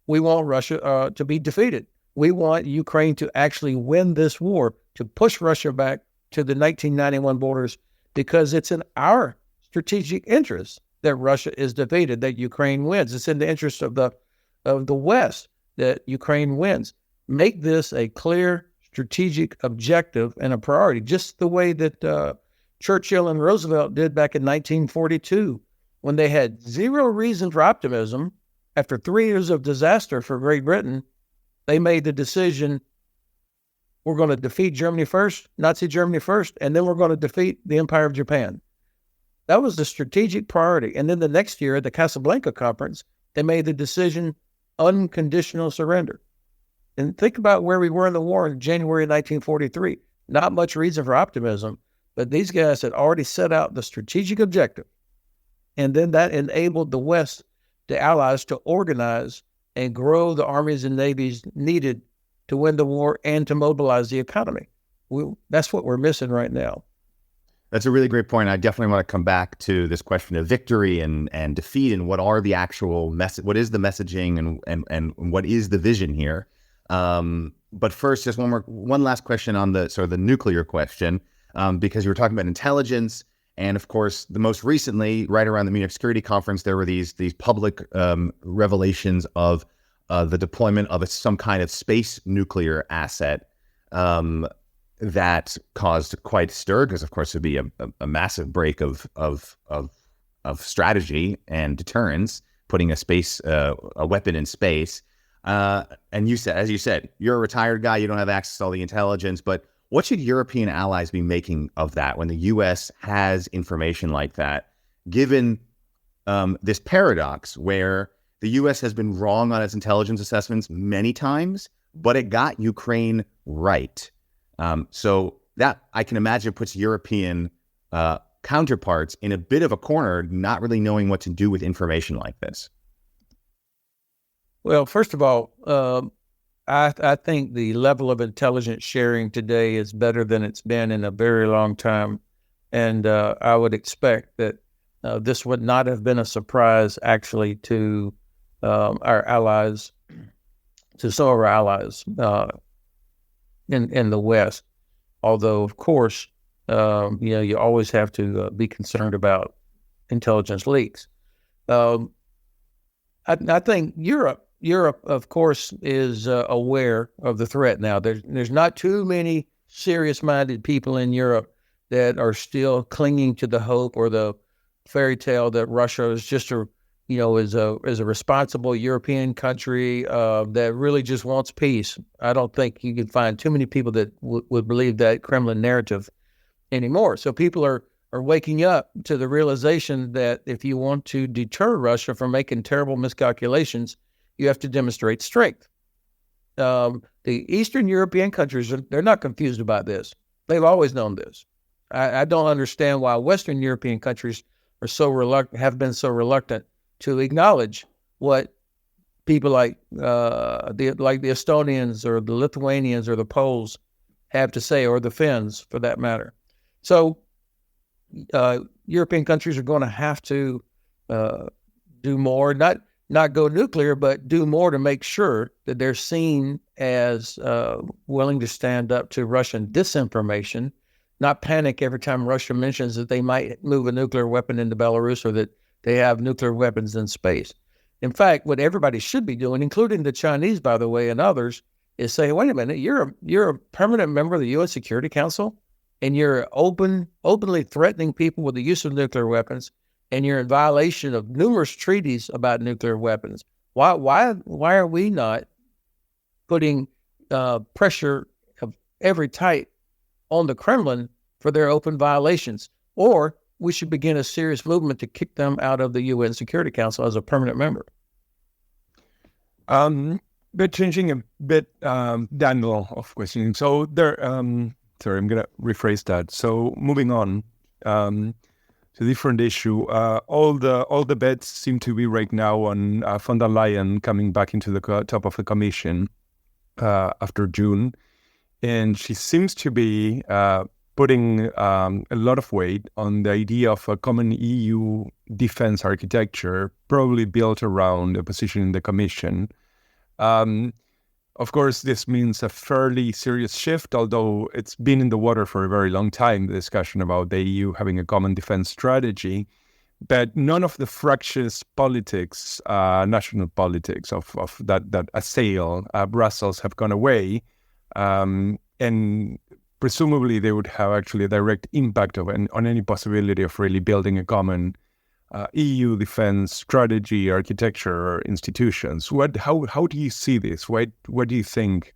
we want Russia to be defeated. We want Ukraine to actually win this war, to push Russia back to the 1991 borders, because it's in our strategic interest that Russia is defeated, that Ukraine wins. It's in the interest of the West that Ukraine wins. Make this a clear strategic objective and a priority, just the way that Churchill and Roosevelt did back in 1942, when they had zero reason for optimism. After 3 years of disaster for Great Britain, they made the decision, we're going to defeat Germany first, Nazi Germany first, and then we're going to defeat the Empire of Japan. That was the strategic priority. And then the next year at the Casablanca Conference, they made the decision, unconditional surrender. And think about where we were in the war in January 1943. Not much reason for optimism, but these guys had already set out the strategic objective. And then that enabled the West, the Allies, to organize and grow the armies and navies needed to win the war and to mobilize the economy. That's what we're missing right now. That's a really great point. I definitely want to come back to this question of victory and defeat, and what are the actual what is the messaging and what is the vision here. But first, just one last question on the sort of the nuclear question, because you were talking about intelligence. And of course, the most recently, right around the Munich Security Conference, there were these public revelations of the deployment of some kind of space nuclear asset that caused quite a stir, because of course it would be a massive break of strategy and deterrence, putting a weapon in space. And you said, as you said, you're a retired guy, you don't have access to all the intelligence, but what should European allies be making of that when the U.S. has information like that, given this paradox where the U.S. has been wrong on its intelligence assessments many times, but it got Ukraine right? So that, I can imagine, puts European counterparts in a bit of a corner, not really knowing what to do with information like this. Well, first of all, I think the level of intelligence sharing today is better than it's been in a very long time. And I would expect that this would not have been a surprise, actually, to our allies, to some of our allies in the West. Although, of course, you always have to be concerned about intelligence leaks. I think Europe, of course, is aware of the threat now. There's not too many serious-minded people in Europe that are still clinging to the hope or the fairy tale that Russia is just is a responsible European country that really just wants peace. I don't think you can find too many people that would believe that Kremlin narrative anymore. So people are waking up to the realization that if you want to deter Russia from making terrible miscalculations, you have to demonstrate strength. The Eastern European countries, they're not confused about this. They've always known this. I don't understand why Western European countries have been so reluctant to acknowledge what people like the Estonians or the Lithuanians or the Poles have to say, or the Finns for that matter. So European countries are going to have to do more, not go nuclear, but do more to make sure that they're seen as willing to stand up to Russian disinformation, not panic every time Russia mentions that they might move a nuclear weapon into Belarus or that they have nuclear weapons in space. In fact, what everybody should be doing, including the Chinese, by the way, and others, is say, wait a minute, you're a permanent member of the U.S. Security Council, and you're openly threatening people with the use of nuclear weapons, and you're in violation of numerous treaties about nuclear weapons. Why are we not putting pressure of every type on the Kremlin for their open violations, or we should begin a serious movement to kick them out of the UN Security Council as a permanent member. But changing a bit, Daniel, of questioning. So there, sorry, I'm going to rephrase that. So moving on to a different issue, all the bets seem to be right now on von der Leyen coming back into the top of the commission after June. And she seems to be putting a lot of weight on the idea of a common EU defense architecture, probably built around a position in the Commission. Of course, this means a fairly serious shift, although it's been in the water for a very long time, the discussion about the EU having a common defense strategy. But none of the fractious politics, national politics of that assail Brussels have gone away. And presumably they would have actually a direct impact on any possibility of really building a common EU defense strategy, architecture, or institutions. How do you see this? What do you think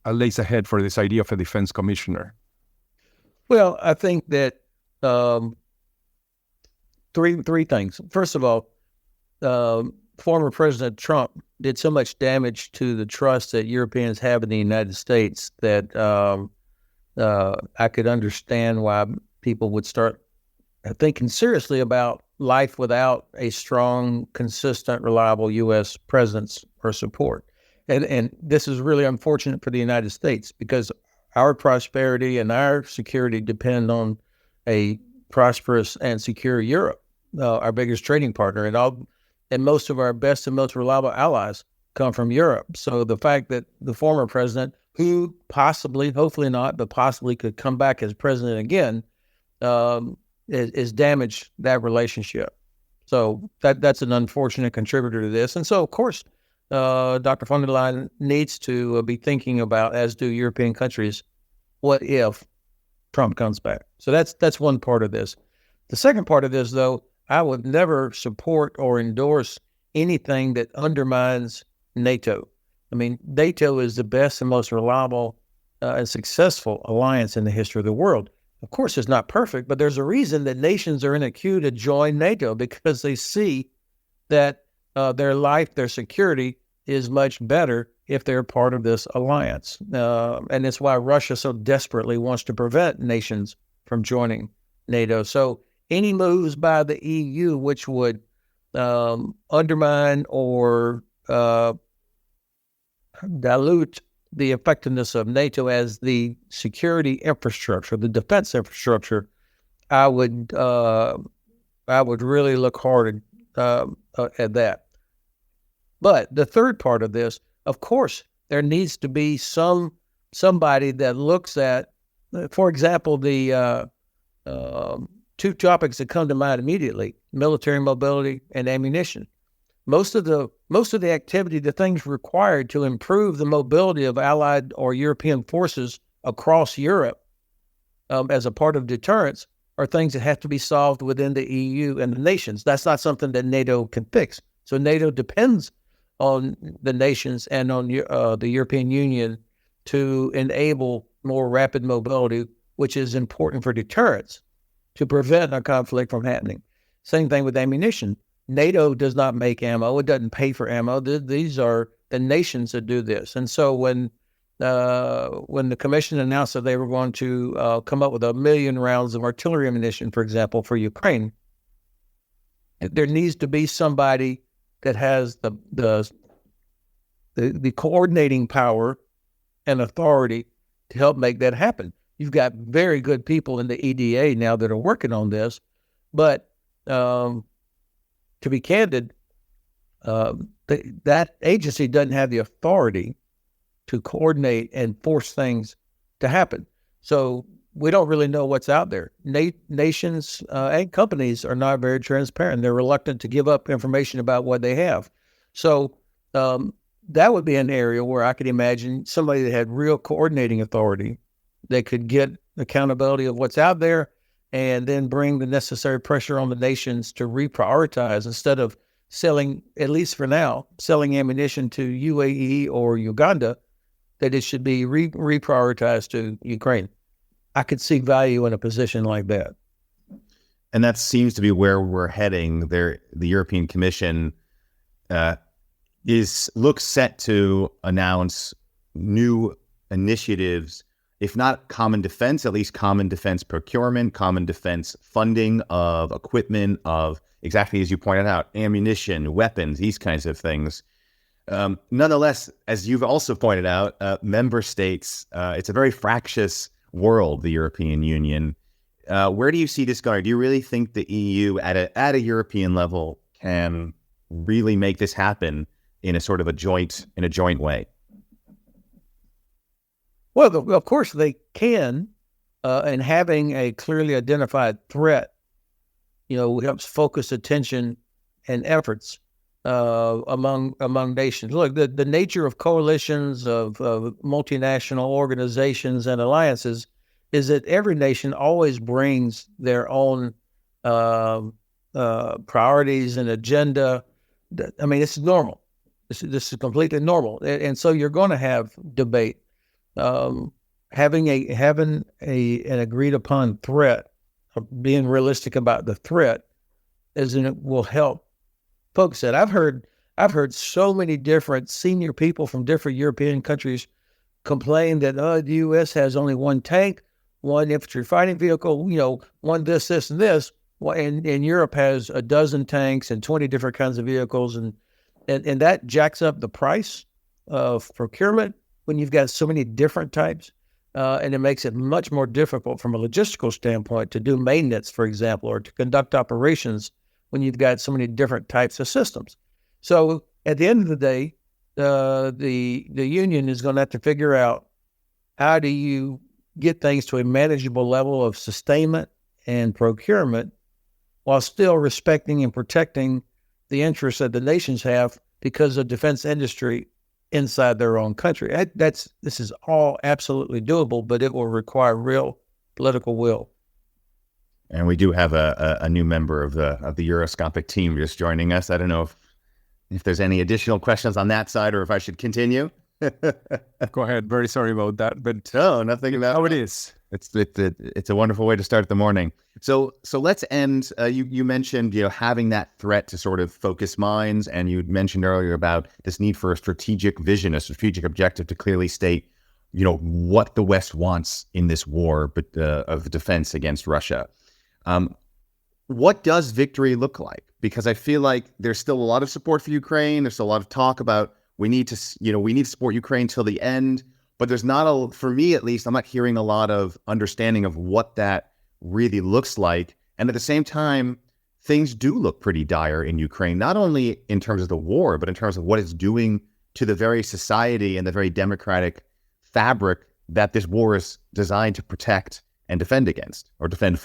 lays ahead for this idea of a defense commissioner? Well, I think that three things. First of all, former President Trump did so much damage to the trust that Europeans have in the United States that I could understand why people would start thinking seriously about life without a strong, consistent, reliable U.S. presence or support. And this is really unfortunate for the United States because our prosperity and our security depend on a prosperous and secure Europe, our biggest trading partner. And most of our best and most reliable allies come from Europe. So the fact that the former president, who possibly, hopefully not, but possibly could come back as president again, is damaged that relationship. So that's an unfortunate contributor to this. And so, of course, Dr. von der Leyen needs to be thinking about, as do European countries, what if Trump comes back? So that's one part of this. The second part of this, though, I would never support or endorse anything that undermines NATO. I mean, NATO is the best and most reliable and successful alliance in the history of the world. Of course, it's not perfect, but there's a reason that nations are in a queue to join NATO because they see that their life, their security is much better if they're part of this alliance. And it's why Russia so desperately wants to prevent nations from joining NATO. So any moves by the EU which would undermine or dilute the effectiveness of NATO as the security infrastructure, the defense infrastructure, I would really look hard at that. But the third part of this, of course, there needs to be somebody that looks at, for example, the two topics that come to mind immediately: military mobility and ammunition. Most of the activity, the things required to improve the mobility of Allied or European forces across Europe as a part of deterrence are things that have to be solved within the EU and the nations. That's not something that NATO can fix. So NATO depends on the nations and on the European Union to enable more rapid mobility, which is important for deterrence, to prevent a conflict from happening. Same thing with ammunition. NATO does not make ammo. It doesn't pay for ammo. These are the nations that do this. And so when the Commission announced that they were going to come up with 1 million rounds of artillery ammunition, for example, for Ukraine, there needs to be somebody that has the coordinating power and authority to help make that happen. You've got very good people in the EDA now that are working on this, but to be candid, that agency doesn't have the authority to coordinate and force things to happen. So we don't really know what's out there. Nations and companies are not very transparent. They're reluctant to give up information about what they have. So that would be an area where I could imagine somebody that had real coordinating authority that could get accountability of what's out there and then bring the necessary pressure on the nations to reprioritize instead of selling, at least for now, selling ammunition to UAE or Uganda, that it should be reprioritized to Ukraine. I could see value in a position like that. And that seems to be where we're heading. There, the European Commission looks set to announce new initiatives, if not common defense, at least common defense procurement, common defense funding of equipment, of exactly as you pointed out, ammunition, weapons, these kinds of things. Nonetheless, as you've also pointed out, member states, it's a very fractious world, the European Union. Where do you see this going? Do you really think the EU at a European level can really make this happen in a sort of a joint way? Well, of course they can, and having a clearly identified threat, helps focus attention and efforts among nations. Look, the nature of coalitions, of multinational organizations and alliances is that every nation always brings their own priorities and agenda. I mean, this is normal. This is completely normal, and so you're going to have debate. Having an agreed upon threat, being realistic about the threat, will help folks. That I've heard so many different senior people from different European countries complain that the U.S. has only one tank, one infantry fighting vehicle, one this, and this. And Europe has a dozen tanks and 20 different kinds of vehicles, and that jacks up the price of procurement when you've got so many different types, and it makes it much more difficult from a logistical standpoint to do maintenance, for example, or to conduct operations when you've got so many different types of systems. So at the end of the day, the union is going to have to figure out, how do you get things to a manageable level of sustainment and procurement while still respecting and protecting the interests that the nations have because of defense industry inside their own country. This is all absolutely doable, but it will require real political will. And we do have a new member of the Euroscopic team just joining us. I don't know if there's any additional questions on that side, or if I should continue. Go ahead. Very sorry about that, but no, nothing about how it is. It's a wonderful way to start the morning. So let's end. You mentioned having that threat to sort of focus minds, and you mentioned earlier about this need for a strategic vision, a strategic objective to clearly state what the West wants in this war, but of defense against Russia. What does victory look like? Because I feel like there's still a lot of support for Ukraine. There's still a lot of talk about we need to support Ukraine till the end. But there's not for me at least, I'm not hearing a lot of understanding of what that really looks like. And at the same time, things do look pretty dire in Ukraine, not only in terms of the war, but in terms of what it's doing to the very society and the very democratic fabric that this war is designed to protect and defend against, or defend.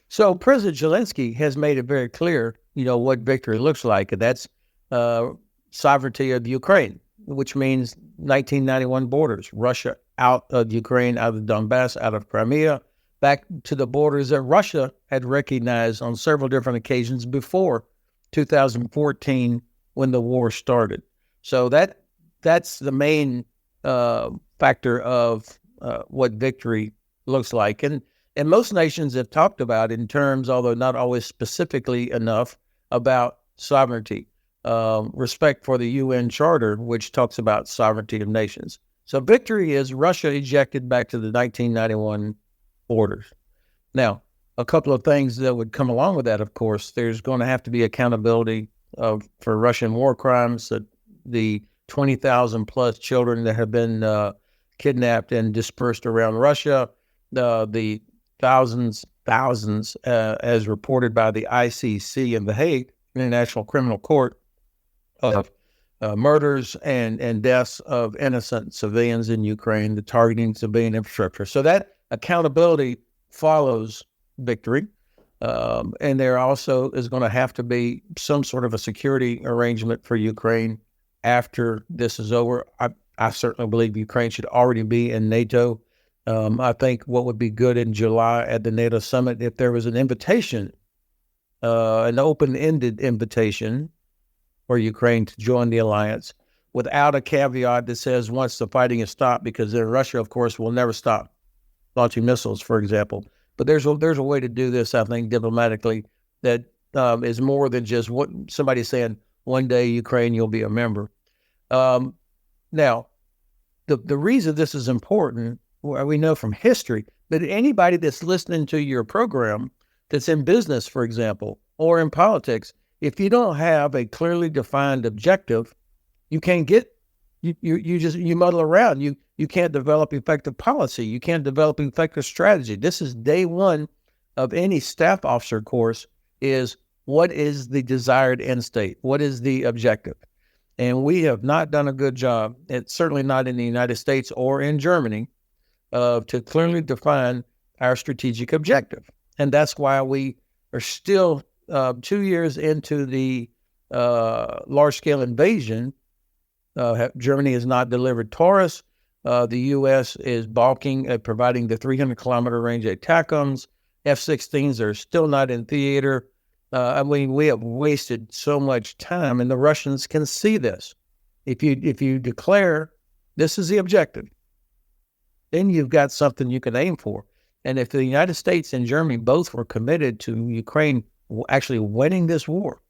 So President Zelensky has made it very clear, what victory looks like, and that's sovereignty of Ukraine, which means 1991 borders, Russia out of Ukraine, out of Donbass, out of Crimea, back to the borders that Russia had recognized on several different occasions before 2014 when the war started. So that's the main factor of what victory looks like. And most nations have talked about in terms, although not always specifically enough, about sovereignty. Respect for the UN Charter, which talks about sovereignty of nations. So victory is Russia ejected back to the 1991 borders. Now, a couple of things that would come along with that, of course, there's going to have to be accountability for Russian war crimes, the 20,000 plus children that have been kidnapped and dispersed around Russia, the thousands, as reported by the ICC in The Hague, International Criminal Court, of murders and deaths of innocent civilians in Ukraine, the targeting civilian infrastructure. So that accountability follows victory. And there also is going to have to be some sort of a security arrangement for Ukraine after this is over. I certainly believe Ukraine should already be in NATO. I think what would be good in July at the NATO summit, if there was an invitation, an open-ended invitation for Ukraine to join the alliance, without a caveat that says once the fighting is stopped, because then Russia, of course, will never stop launching missiles, for example. But there's a way to do this, I think, diplomatically that is more than just what somebody saying, one day Ukraine, you'll be a member. Now, the reason this is important, we know from history, that anybody that's listening to your program that's in business, for example, or in politics, if you don't have a clearly defined objective, you can't get, you muddle around. You can't develop effective policy. You can't develop effective strategy. This is day one of any staff officer course, is what is the desired end state? What is the objective? And we have not done a good job, and certainly not in the United States or in Germany, to clearly define our strategic objective. And that's why we are still 2 years into the large-scale invasion. Germany has not delivered Taurus. The U.S. is balking at providing the 300-kilometer range ATACMS. F-16s are still not in theater. I mean, we have wasted so much time, and the Russians can see this. If you declare this is the objective, then you've got something you can aim for. And if the United States and Germany both were committed to Ukraine actually winning this war,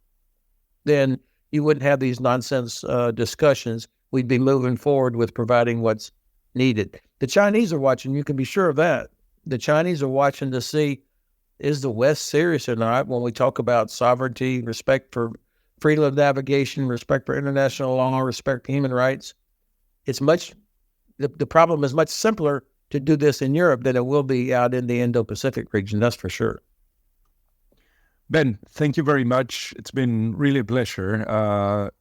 then you wouldn't have these nonsense discussions. We'd be moving forward with providing what's needed. The Chinese are watching. You can be sure of that. The Chinese are watching to see, is the West serious or not when we talk about sovereignty, respect for freedom of navigation, respect for international law, respect for human rights? The problem is much simpler to do this in Europe than it will be out in the Indo-Pacific region, that's for sure. Ben, thank you very much. It's been really a pleasure.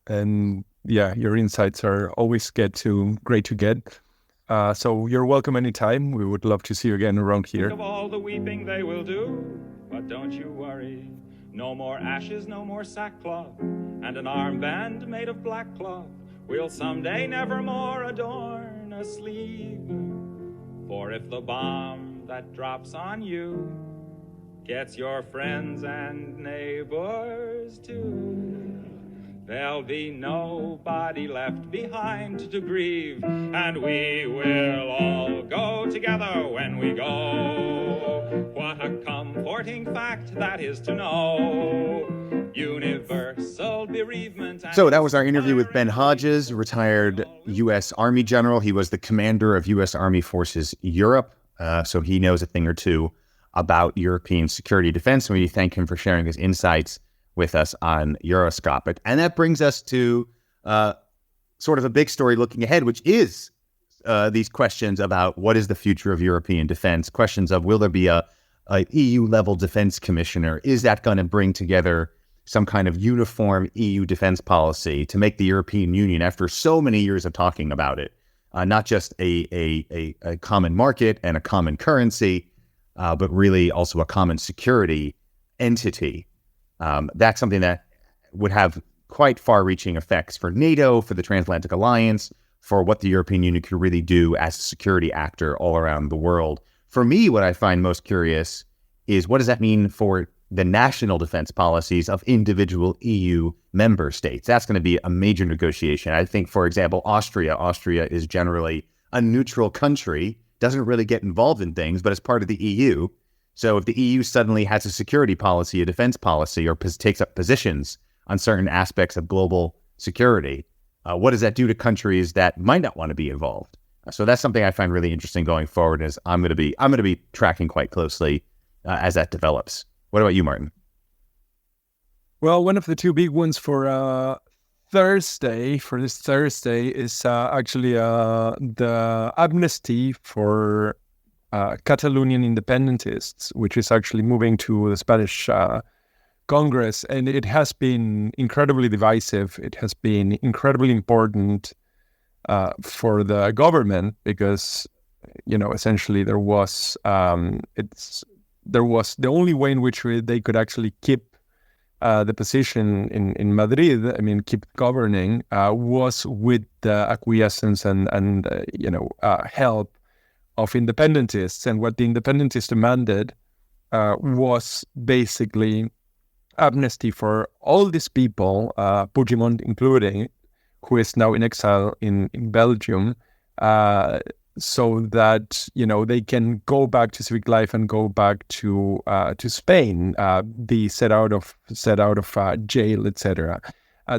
And yeah, your insights are always great to get. So you're welcome anytime. We would love to see you again around here. Think of all the weeping they will do, but don't you worry. No more ashes, no more sackcloth, and an armband made of black cloth will someday nevermore adorn a sleeve. For if the bomb that drops on you gets your friends and neighbors too, there'll be nobody left behind to grieve, and we will all go together when we go. What a comforting fact that is to know. Universal bereavement. So that was our interview with Ben Hodges, retired U.S. Army general. He was the commander of U.S. Army Forces Europe, so he knows a thing or two about European security defense, and we thank him for sharing his insights with us on Euroscopic. And that brings us to sort of a big story looking ahead, which is these questions about what is the future of European defense, questions of will there be a EU-level defense commissioner? Is that going to bring together some kind of uniform EU defense policy to make the European Union, after so many years of talking about it, not just a common market and a common currency, but really also a common security entity? That's something that would have quite far-reaching effects for NATO, for the transatlantic alliance, for what the European Union could really do as a security actor all around the world. For me, what I find most curious is what does that mean for the national defense policies of individual EU member states? That's going to be a major negotiation. I think, for example, Austria is generally a neutral country, doesn't really get involved in things, but is part of the EU. So if the EU suddenly has a security policy, a defense policy, or takes up positions on certain aspects of global security, what does that do to countries that might not want to be involved? So that's something I find really interesting going forward. As I'm going to be tracking quite closely as that develops. What about you, Martin? Well, one of the two big ones for this Thursday is actually the amnesty for Catalonian independentists, which is actually moving to the Spanish Congress. And it has been incredibly divisive. It has been incredibly important for the government because, essentially there was the only way in which they could actually keep the position in Madrid, keep governing, was with the acquiescence and help of independentists. And what the independentists demanded was basically amnesty for all these people, Puigdemont including, who is now in exile in Belgium, so that they can go back to civic life and go back to Spain, be set out of jail, etc.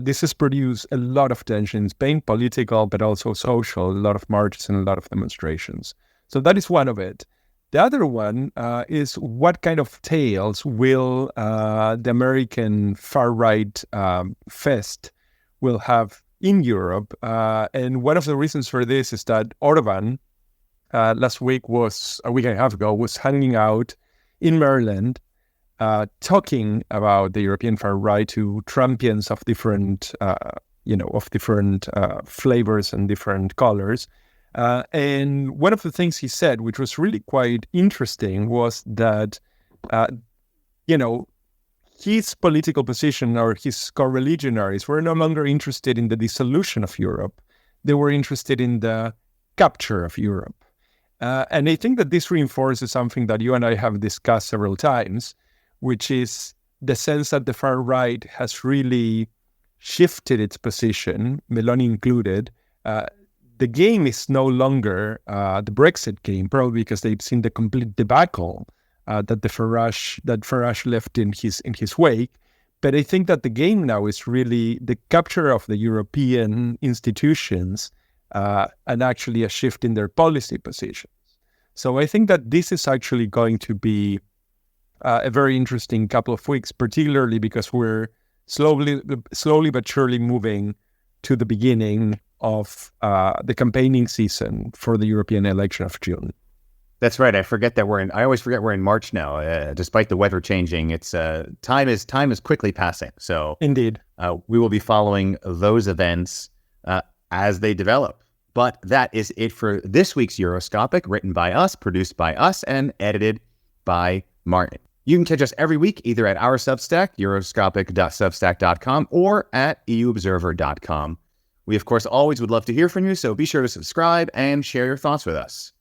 This has produced a lot of tension in Spain, political but also social, a lot of marches and a lot of demonstrations. So that is one of it. The other one is what kind of tales will the American far-right fest will have in Europe. And one of the reasons for this is that Orban, last week a week and a half ago, was hanging out in Maryland, talking about the European far-right to Trumpians of different, flavors and different colors. And one of the things he said, which was really quite interesting, was that, his political position or his co-religionaries were no longer interested in the dissolution of Europe. They were interested in the capture of Europe. And I think that this reinforces something that you and I have discussed several times, which is the sense that the far right has really shifted its position, Meloni included. The game is no longer the Brexit game, probably because they've seen the complete debacle that Farage left in his wake. But I think that the game now is really the capture of the European institutions and actually a shift in their policy positions. So I think that this is actually going to be a very interesting couple of weeks, particularly because we're slowly but surely moving to the beginning of the campaigning season for the European election of June. That's right. I always forget we're in March now. Despite the weather changing, it's time is quickly passing. So indeed, we will be following those events as they develop. But that is it for this week's Euroscopic, written by us, produced by us, and edited by Martin. You can catch us every week either at our Substack, euroscopic.substack.com, or at euobserver.com. We, of course, always would love to hear from you, so be sure to subscribe and share your thoughts with us.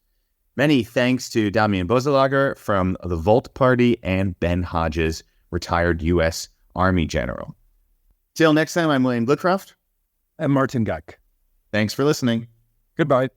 Many thanks to Damian Boselager from the Volt Party and Ben Hodges, retired U.S. Army General. Till next time, I'm William Glitcroft. And Martin Gack. Thanks for listening. Goodbye.